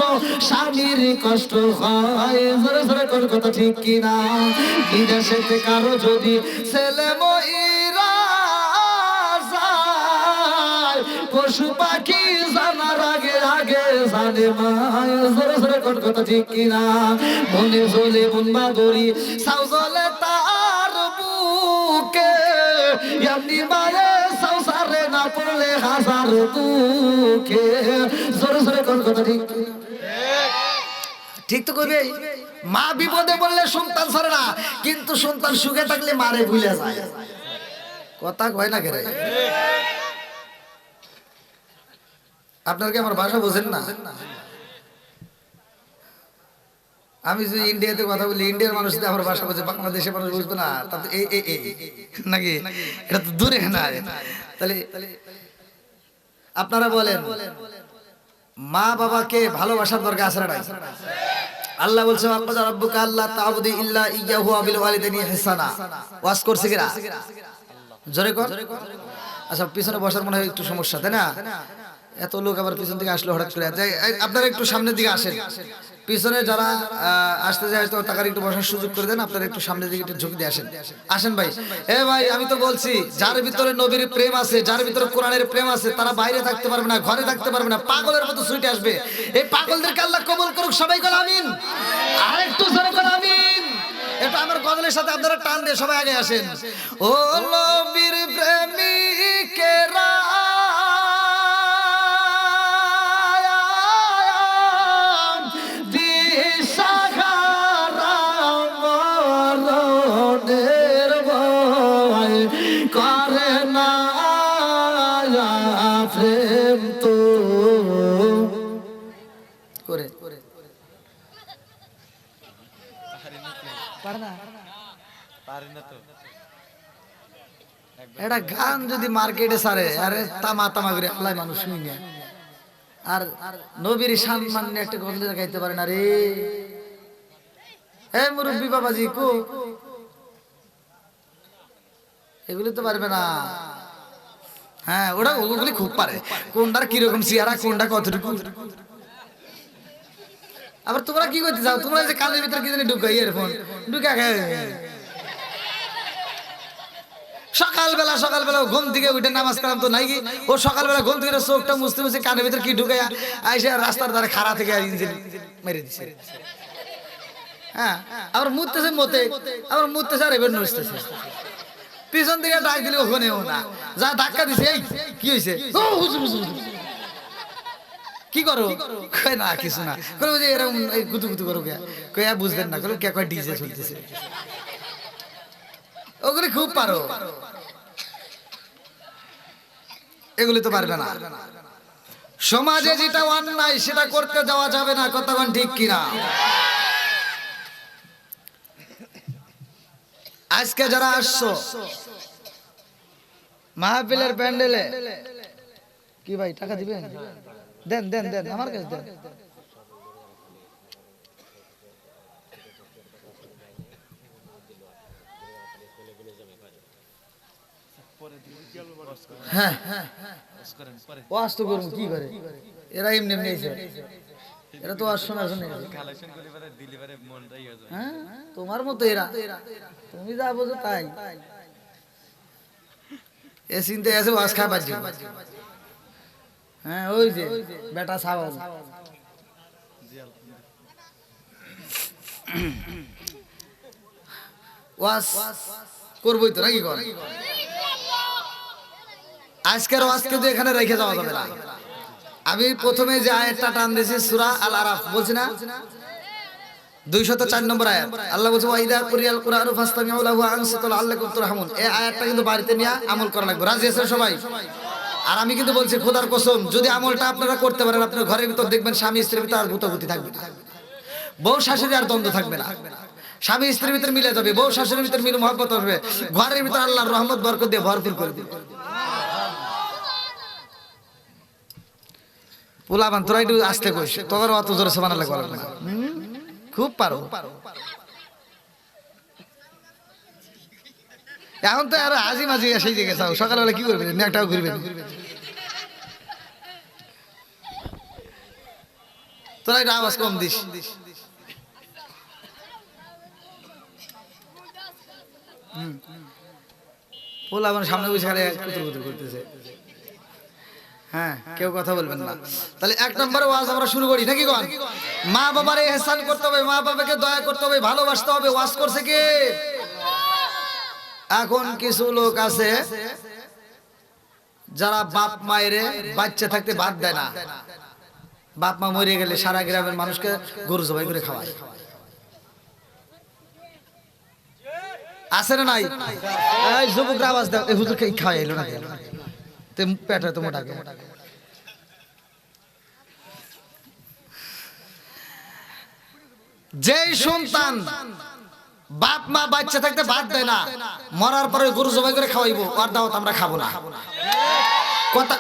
স্বামীর কষ্ট হয়। জোরে জোরে কোন কথা ঠিক কিনা? বিদেশেতে কারো যদি ছেলে মইরা যায়, পশু পাখি জানার আগে আগে জানে মায়। জোরে জোরে কোন কথা ঠিক কিনা? মনে জ্বলে মন বাদরি সাউ জ্বলে তার বুকে, এমনি মায়ে সংসারে না পড়লে হাজার দুঃখে। জোরে জোরে কোন কথা ঠিক কিনা? ঠিক তো করবে। মা বিপদে বললে সন্তান ছাড়ে না, কিন্তু সন্তান সুখে থাকলে মারে ভুলে যায়। কথা কয় না কেরে? আপনার কি আমার ভাষা বোঝেন না? আমি যদি ইন্ডিয়াতে কথা বলি, ইন্ডিয়ার মানুষ যদি আমার ভাষা বোঝে, বাংলাদেশের মানুষ বুঝবে না। তাতে নাকি এটা তো দূরে না। তাহলে আপনারা বলেন, মা বাবাকে ভালোবাসার দরকার আছে না? আল্লাহ বলছে ওয়াকাদা রাব্বুকা আল্লা তা'বুদু ইল্লা ইয়্যাহু ওয়া বিল ওয়ালিদাইনি ইহসানা। ওয়াজ করছে কিরা? জোরে কর। আচ্ছা, পিছনে বসার মনে হয় একটু সমস্যা, তাই না? এত লোক আবার পিছন থেকে আসলো হঠাৎ করে। আপনারা একটু সামনের দিকে আসেন। পিছনে যারা আসতে যায় হয়তো তাকে একটু বসার সুযোগ করে দেন। আপনারা একটু সামনের দিকে একটু ঝুঁকি দিয়ে আসেন। আসেন ভাই। এ ভাই, আমি তো বলছি, যার ভিতরে নবীর প্রেম আছে, যার ভিতরে কোরআনের প্রেম আছে, তারা বাইরে থাকতে পারবে না, ঘরে থাকতে পারবে না, পাগলের মতো ছুটে আসবে। এই পাগলদেরকে আল্লাহ কবুল করুক। সবাই বলে আমিন। আরেকটু জোরে বলে আমিন। এটা আমার গজলের সাথে আপনারা টান দিয়ে সবাই আগে আসেন। ও নবীর প্রেমিকেরা, করে না প্রেম তো করে এটা গান যদি মার্কেটে সারে, আরে তামা তামা করে আল্লাহ মানুষ শুনি না। আর নবীর সম্মান নিয়ে একটা গজল গাইতে পারে না রে। এ মুরব্বী বাবাজি কো, এগুলি তো পারবে না। হ্যাঁ, ওরা ওগুলি খুব পারে। কোনটার কিরকম চেহারা, কোনটা কতটুকু। আবার তোমরা কি করতে চাও? তোমরা যে কানের ভিতরে কি জানি ঢুকাই, ইয়ারফোন ঢুকা সকালবেলা ঘুম থেকে উঠে নামাজ কালাম তো নাই কি, ও সকালবেলা ঘুম থেকে চোখটা মুছতে মুছতে কানের ভিতরে কি ঢুকাইয়া আইসা রাস্তার ধারে খাড়া থেকে ইঞ্জিন মেরে দিছে। হ্যাঁ, আবার মুততেছে মতে, আবার মুততেছে আর এবার নড়তেছে। পিছন থেকে ডাক দিলে ওখানেও না, যা ধাক্কা দিছে। এই কি হয়েছে? কি করো? কয় না কিছু না। কই যে এরকম গুতু গুতু করো কে? কই আর বুঝলেন না? কই কে কয় ডিজে চলতেছে। ওগুলি খুব পারো, এগুলি তো পারবে না। সমাজে যেটা অন্যায় সেটা করতে যাওয়া যাবে না। কতক্ষণ ঠিক কিনা? আজকে যারা আসছো মাহফিলের প্যান্ডেলে, কি ভাই টাকা দিবেন? দেন দেন দেন, আমার কাছে দেন। হ্যাঁ, ওয়াজ তো করবো কি করে? এরা এমনি এমনি এসে, এরা তো আর শোনার জন্য। হ্যাঁ, তোমার মতো এরা, তুমি যা বোঝো তাই। এ চিন্তা আছে ওয়াজ খায় বাজি। হ্যাঁ, ওই যে বেটা ছাগল। ওয়াজ করবই তো নাকি? কর। আজকের ওয়াজ কিন্তু এখানে রেখে যাওয়া যাবে না। আমি প্রথমে যে আয়াতটা টান দিয়েছি সূরা আল আরাফ, বলছি না 204 নম্বর আয়াত। আল্লাহ বলছে ওয়াইদা কুরিয়াল কুরআনু ফাসতামিউ লাহু ওয়া আনসিতু লাআল্লাকুম তুরহামুন। এই আয়াতটা কিন্তু বাড়িতে নিয়ে আমল করা লাগবে। রাজি আছেন সবাই? আর আমি কিন্তু বলছি খোদার কসম, যদি আমলটা আপনারা করতে পারেন, আপনার ঘরের ভিতর দেখবেন স্বামী স্ত্রীর ভিতর আর ভূতাভূতি থাকবে না। বউ শাশুড়ি আর দ্বন্দ্ব থাকবে না, স্বামী স্ত্রীর ভিতরে মিলে যাবে, বউ শাশুড়ির ভিতরে মিলে মহব্বত হবে, ঘরের ভিতরে আল্লাহর রহমত বরকত দিয়ে ভরপুর করে দিবে। পোলাবান তোরা একটু আসতে কইস, তোর অত জোরে সমান লাগবে না, খুব পারো। এখন তো আর আজি মাঝি সেই দিকে যাও, সকালবেলা কি করবে, নেকটাও ঘুরবে, তোরা একটু আওয়াজ কম দিস। পোলাবান সামনে বসে খালি কুতুর কুতুর করতেছে। হ্যাঁ, কেউ কথা বলবেন না। তাহলে এক নম্বরে ওয়াজ আমরা শুরু করি নাকি কোন? মা বাবারে ইহসান করতে হবে, মা বাবাকে দয়া করতে হবে, ভালোবাসতে হবে। ওয়াজ করছে কে? এখন কিছু লোক আছে যারা বাপ মায়ের বাচ্চা থাকতে বাদ দেয় না, বাপ মা মরে গেলে সারা গ্রামের মানুষকে গরু জবাই করে খাওয়ায়। আছে না নাই? এই যুবকরা আওয়াজ দাও, এই হুজুর খাওয়াই এলো না কেন? পেটে তো মোটা কেন? যেই সন্তান বাপ মা বাচ্চা থাকতে বাদ দেয় না, মরার পরে গরু জবাই করে খাওয়াইবো, আর দাওয়াত আমরা খাবো না। কথা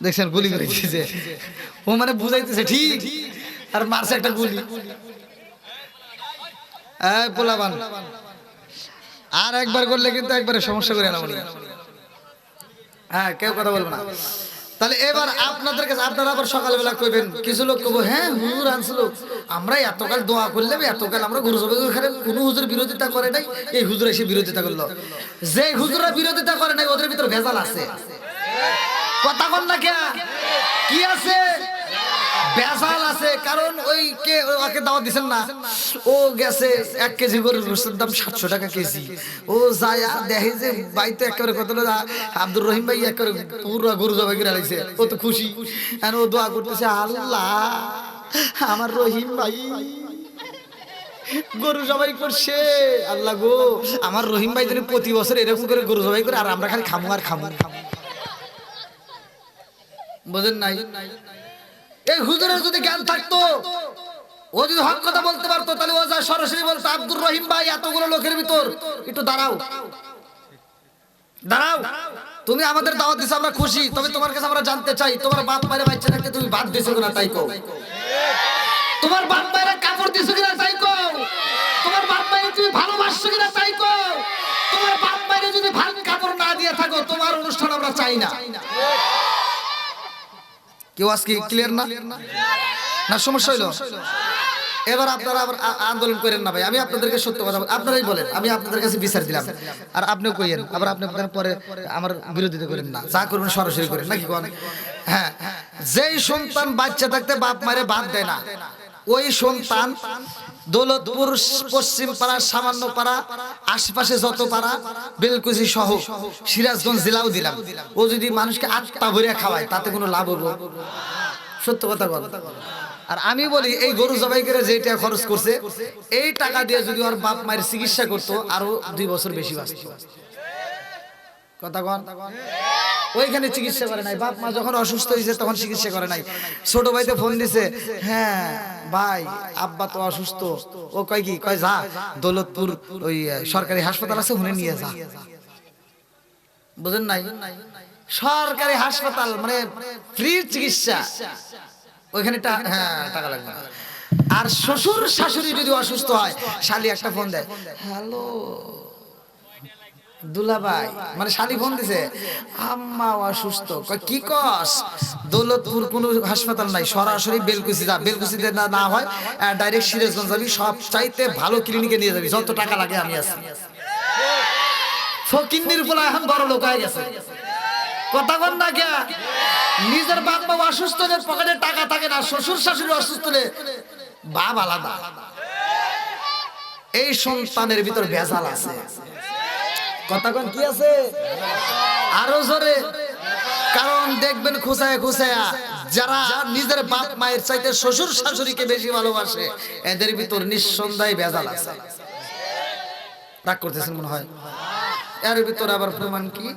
দেখছেন, গুলি করে দিয়েছে ও, মানে বুঝাইতেছে ঠিক, আর মারছে একটা গুলি। এই পোলাবান আর একবার করলে কিন্তু একবারে সমস্যা করে না। হ্যাঁ, কেউ কথা বলবো না। তাহলে এবার আপনাদের কাছে আপনারা আবার সকালবেলা কইবেন, কিছু লোক কইবো হ্যাঁ হুজুর আনছিল, আমরা এতকাল দোয়া করলে এতকাল আমরা গরু জবাই করে, কোনো হুজুর বিরোধিতা করে নাই, এই হুজুর এসে বিরোধিতা করলো। যে হুজুররা বিরোধিতা করে নাই ওদের ভিতর ভেজাল আছে। কথা বল না, কে কি আছে? ভেজাল আছে। কারণ ওই কে ওকে দাওয়াত দিবেন না, ও গেছে 1 কেজি গরুর গোশতের দাম 700 টাকা কেজি, ও যায় দেখে যে বাইতে একেবারে কত আব্দুর রহিম ভাই একেবারে পুরো গরু জবাই করে আইছে, ও তো খুশি, আর ও দোয়া করতেছে, আল্লাহ আমার রহিম ভাই গরু জবাই করছে, আল্লাহ গো আমার রহিম ভাই যেন প্রতি বছর এরকম করে গরু জবাই করে, আর আমরা খালি খামু আর খামু। বুঝেন নাই? এই হুজুরের যদি জ্ঞান থাকতো, ও যদি হক কথা বলতে পারতো, তাহলে ও যা সরাসরি বলতো, আব্দুর রহিম ভাই এতগুলো লোকের ভিতর একটু দাঁড়াও, দাঁড়াও, তুমি আমাদের দাওয়াত দিছো, আমরা খুশি, তবে তোমার কাছে আমরা জানতে চাই, তোমার বাপ মায়ের বাচ্চা থাকতে তুমি বাদ দিছো কিনা তাই কও। তোমার বাপ মায়ের কাপড় দিছো কিনা তাই কও। তোমার বাপ মায়ের তুমি ভালোবাসছো কিনা তাই কও। তোমার বাপ মায়ের যদি ভালো কাপড় না দিয়ে থাকো, তোমার অনুষ্ঠান আমরা চাই না। কেউ আজকে ক্লিয়ার না? না সমস্যা হইলো? এবার আপনারা আবার আন্দোলন করেন না ভাই, আমি আপনাদেরকে সত্য কথা আপনারাই বলেন, আমি আপনাদের কাছে বিচার দিলাম, আর আপনিও কইেন, আবার আপনি পরে আমার বিরোধিতা করেন না, যা করবেন সরাসরি করেন নাকি কোন? হ্যাঁ, যেই সন্তান বাচ্চা থাকতে বাপ মায়ের বাদ দেয় না, ওই সন্তান দৌলতপুর পশ্চিম পাড়া, সামান্য পাড়া, আশেপাশে যত পাড়া, বেলকুচি সহ সিরাজগঞ্জ জেলাও দিলাম, ও যদি মানুষকে আটটা ভরিয়া খাওয়ায় তাতে কোনো লাভ হবো? সত্য কথা বল। আর আমি বলি, এই গরু জবাই করে যে টাকা খরচ করছে, এই টাকা দিয়ে যদি ওর বাপ মায়ের চিকিৎসা করতো, আরো 2 বছর বেশি বাঁচত। কথা কন, ওইখানে চিকিৎসা করে নাই, বাপ মা যখন অসুস্থ হয়েছে তখন চিকিৎসা করে নাই। ছোট ভাইতে ফোন দিছে, হ্যাঁ ভাই আব্বা তো অসুস্থ, ও কয় কি কয় যা দৌলতপুর ওই সরকারি হাসপাতাল আছে, ওখানে নিয়ে যা। বুঝেন নাই? সরকারি হাসপাতাল মানে ফ্রি চিকিৎসা, ওইখানে হ্যাঁ টাকা লাগবে না। আর শ্বশুর শাশুড়ি যদি অসুস্থ হয়, শালি একটা ফোন দেয়, হ্যালো দুলাভাই, মানে শালি ফোন দিছে, আম্মা অসুস্থ, কি কস? দৌলতপুর কোনো হাসপাতাল নাই, সরাসরি বেলকুচি যা, বেলকুচিতে না হয় ডাইরেক্ট সিরাজগঞ্জ যাবি, সব চাইতে ভালো ক্লিনিকে নিয়ে যাবি, যত টাকা লাগে আমি আছি। ফকিন্নির পোলা এখন বড় লোক হয়ে গেছে। কথা বল না কে? নিজের বাপ মা অসুস্থ হলে পকেটে টাকা থাকে না, শ্বশুর শাশুড়ি অসুস্থ হলে বাপ আলাদা। এই সন্তানের ভিতর ভেজাল আছে। কথা কোন কি আছে? আরো জোরে। কারণ দেখবেন খুঁচায় খুঁচায়া যারা নিজের বাপ মায়ের চাইতে শ্বশুর শাশুড়িকে বেশি ভালোবাসে, এদের ভিতর নিঃসন্দেহে ভেজাল আছে। রাগ করতেছেন মনে হয়? এর ভিতরে আবার প্রমাণ কি,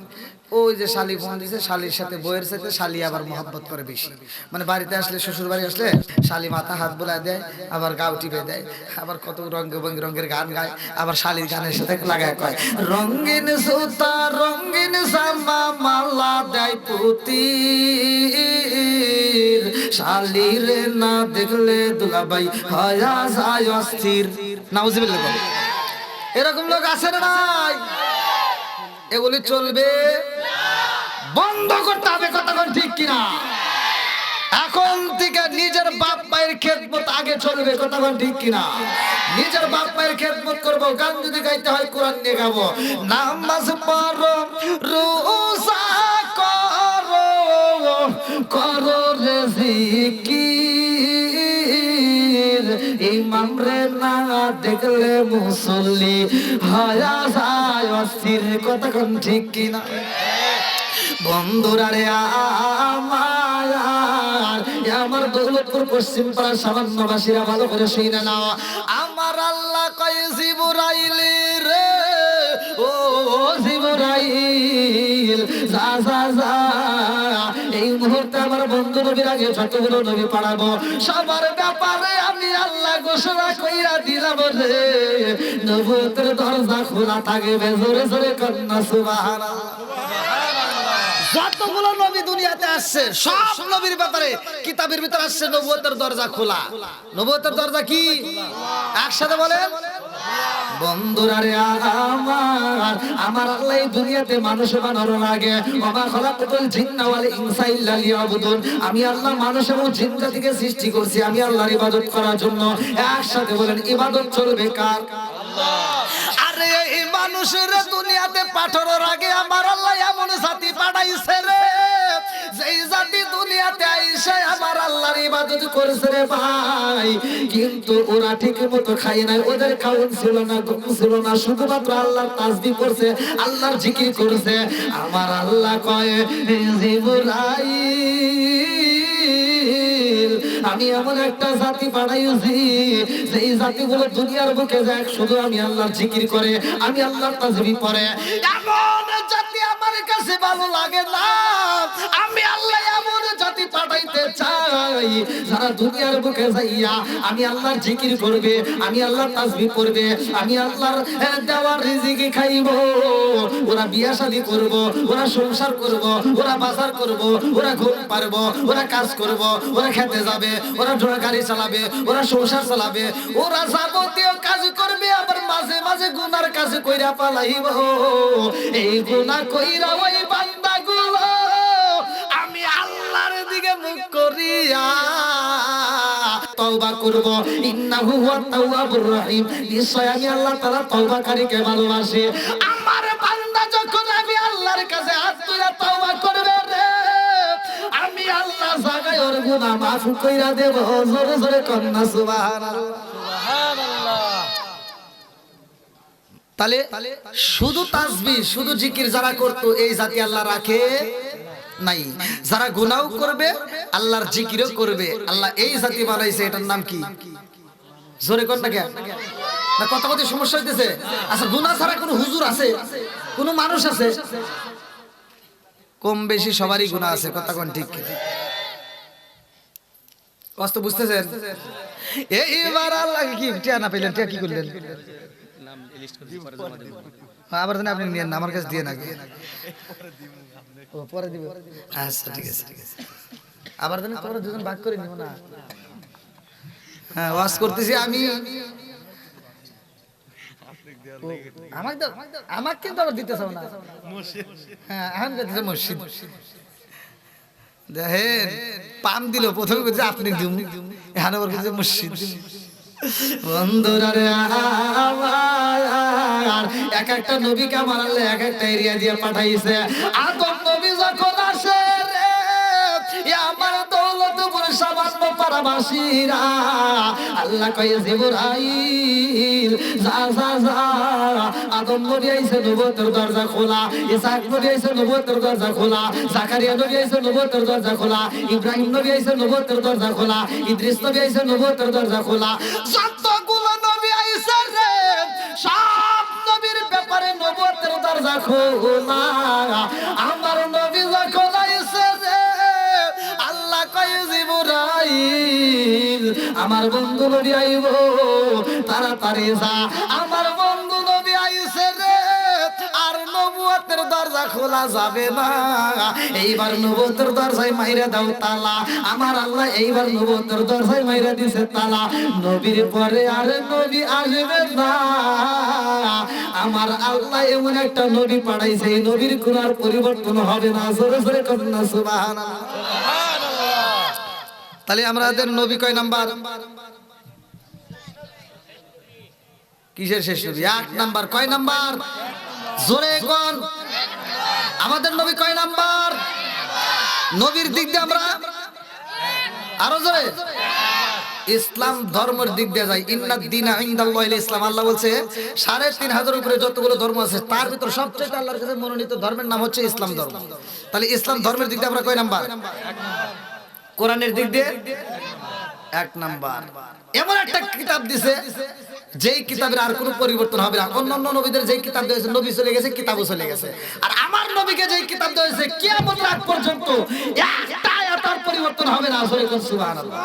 ওই যে শালি ফোন দিছে, শালির সাথে বইয়ের সাথে শালি আবার মহব্বত করে বেশি। মানে বাড়িতে আসলে, শ্বশুর বাড়ি আসলে শালি মাথা হাত বোলায় দেয়, আবার গাও টিপে দেয়, আবার কত রঙের গান গায়, আবার শালির গানের সাথে লাগায় কয় রঙিন সুতা রঙিন জামা মালা দেয় পুতি, শালির না দেখলে দুলাভাই হয়া যায় অস্থির। নাউজুবিল্লাহ বলে। এরকম লোক আছে না নাই? এগুলি চলবে, বন্ধ করতে হবে। কথা কোন ঠিক কিনা? এখন থেকে নিজের বাপ মায়ের খেদমত আগে চলবে। কথা কোন ঠিক কিনা? নিজের বাপ মায়ের খেদমত করবো। গান যদি গাইতে হয় কোরআন নিয়ে গাবো। নামাজ পড়ো, রোজা করো, করো রে জিকির, ইমাম রে না দেখলে মুসল্লি হয়া যায় অস্থির। কথা কোন ঠিক কিনা? বন্ধুরা রে আমার দৌলতপুর পশ্চিম পাড়ার সামান্যবাসীরা ভালো করে শুনে নাও। আমার আল্লাহ কয় জিবরাইল রে, ও জিবরাইল যা যা যা, এই মুহূর্তে আমার বন্ধু নবীর আগে যতগুলো নবী পাঠাবো সবার ব্যাপারে আমি আল্লাহ ঘোষণা কইরা দিলাম রে, নবুয়তের দরজা খোলা থাকবে। জোরে জোরে কন্যা সুবহানাল্লাহ। যতগুলো নবী দুনিয়াতে আসছে সব নবীর ব্যাপারে কিতাবের ভিতর আসছে নবুয়তের দরজা খোলা। নবুয়তের দরজা কি? একসাথে বলেন। বন্ধুরা রে আমার আল্লাহ এই দুনিয়াতে মানুষ বানানোর আগে ওমা খালাকাতুল জিন্না ওয়াল ইনসা ইল্লা লিয়াবুদুন, আমি আল্লাহ মানুষ এবং জিন জাতিকে সৃষ্টি করছি আমি আল্লাহর ইবাদত করার জন্য। একসাথে বলেন ইবাদত চলবে কার? আল্লাহ। আরে এই মানুষের দুনিয়াতে পাঠানোর আগে আমার আল্লাহ এমন জাতি পাঠাইছে রে, যেই জাতি দুনিয়াতে আইসা আমার আল্লাহর ইবাদত করেছে রে ভাই, কিন্তু ওরা ঠিক মতো খায় নাই, ওদের খাওন ছিল না, ঘুম ছিল না, শুধুমাত্র আল্লাহর তাসবিহ করছে, আল্লাহর জিকির করছে। আমার আল্লাহ কয় জিবরাইল আমি এমন একটা জাতি বানাইছি যেই জাতিগুলো দুনিয়ার বুকে যায় শুধু আমি আল্লাহর জিকির করে, আমি আল্লাহর তাসবিহ করে। এমন জাতি আমার কাছে ভালো লাগে না। আমি আল্লাহ এমন জাতি পাঠাইতে চাই যারা দুনিয়ার বুকে যাইয়া আমি আল্লাহর জিকির করবে, আমি আল্লাহর তাসবিহ করবে, আমি আল্লাহর দেওয়ার রিজিক খাইব। ওরা বিয়া শাদী করব, ওরা সংসার করব, ওরা বাজার করব, ওরা ঘুম পারবো, ওরা কাজ করব, ওরা খেতে যাবে, ওরা গাড়ি চালাবে, ওরা সংসার চালাবে, ওরা যাবতীয় কাজ করবে। আবার মাঝে মাঝে গুনার কাজ কইরা পালাইব। এই গুনাহ কইরা ওই বান্দাগুলো আমি আল্লাহর দিকে মুখ করিয়া তওবা করব। ইন্নাহু হুয়াত তাওয়াবুর রহিম, নিশ্চয় আমি আল্লাহ তাআলা তওবাকারীকে ভালোবাসি। আমার বান্দা যখন আমি আল্লাহর কাছে হাত তুলে তওবা করবে রে, আমি আল্লাহ জাগায় ওর গুনাহ মাফ কইরা দেব। জোরে জোরে কন্যা সুবহানাল্লাহ। তাহলে শুধু তাসবিহ শুধু জিকির যারা করতো এই জাতি আল্লাহ রাখে নাই। যারা গুনাহ করবে আল্লাহর জিকিরও করবে, আল্লাহ এই জাতি বানাইছে। এটার নাম কি? জোরে কোন না কে না কথা কথা সমস্যা হইতেছে। আচ্ছা গুনাহ ছাড়া কোনো হুজুর আছে, কোনো মানুষ আছে? কম বেশি সবারই গুনাহ আছে। কথা কোন ঠিক কি? কষ্ট বুঝতেছেন? এইবার আল্লাহ কি টিয়া না পেলেন, টিয়া কি করলেন? আবার আপনি নিয়েন না, আমার কাছে দিয়ে না। ও পরে দিব। আচ্ছা ঠিক আছে ঠিক আছে। আবার দেন, তোমরা দুজন ভাগ করে নিও না। হ্যাঁ ওয়াজ করতেছি আমি। আমাকে দাও, আমাকে কিন্তু আবার দিতে চাও না। হ্যাঁ এখন দিতেছে মসজিদ। দেখেন পাম দিল, প্রথমে বলছে আপনি দিন, এখন আবার বলছে মসজিদ। বন্ধুরা রে আমার এক একটা নবীকে আমার আল্লাহ এক একটা এরিয়া দিয়ে পাঠাইছে। আদম নবী যখন আসে রে আমার দৌলতপুর সামান্য পাড়াবাসীরা আল্লাহ কয় জিবরাইল যা যা যা, আদম নবী আইছে নবুয়তের দরজা খোলা, ইসহাক নবী আইছে নবুয়তের দরজা খোলা, জাকারিয়া নবী আইছে নবুয়তের দরজা খোলা, ইব্রাহিম নবী আইছে নবুয়তের দরজা খোলা, ইদ্রিস নবী আইছে নবুয়তের দরজা খোলা। যতগুলো নবী আইছে রে সব নবীর ব্যাপারে নবুয়তের দরজা দরজা খোলা আমার নবী যখন আইছে রে আল্লাহ কয় জিবরাইল আমার বন্ধু নবী আইব তাড়াতাড়ি যা আমার বন্ধু নবী আইছে রে আর নবুয়তের দরজা খোলা যাবে না এইবার নবুয়তের দরজায় মাইরা দাও তালা আমার আল্লাহ এইবার নবুয়তের দরজায় মাইরা দিছে তালা নবীর পরে আর নবী আসবে না আমার আল্লাহ এমন একটা নবী পাঠাইছে এই নবীর কোন আর পরিবর্তন হবে না জোরে জোরে করুন না সুবহানাল্লাহ তাহলে আমাদের নবী কয় নাম্বার কিসের শেষ নবী এক নাম্বার কয় নাম্বার জোরে কোন আমাদের নবী কয় নাম্বার নবীর দিক দিয়ে আমরা আরো জোরে ইসলাম ধর্মের দিক দিয়ে যাই ইন্নাদ দীনা ইনদাল্লাহিল ইসলাম আল্লাহ বলছে ৩৫০০ উপরে যতগুলো ধর্ম আছে তার ভিতর সবচেয়ে আল্লাহর কাছে মনোনীত ধর্মের নাম হচ্ছে ইসলাম ধর্ম তাহলে ইসলাম ধর্মের দিক দিয়ে আমরা কয় নাম্বার কোরআনের দিক দিয়ে এক নাম্বার এমন একটা কিতাব দিছে যেই কিতাবের আর কোনো পরিবর্তন হবে না অন্যান্য নবীদের যেই কিতাব দিয়েছে নবী চলে গেছে কিতাবও চলে গেছে আর আমার নবীকে যেই কিতাব দিয়েছে কিয়ামত রাত পর্যন্ত একটা আয়াতের পরিবর্তন হবে না সুবহানাল্লাহ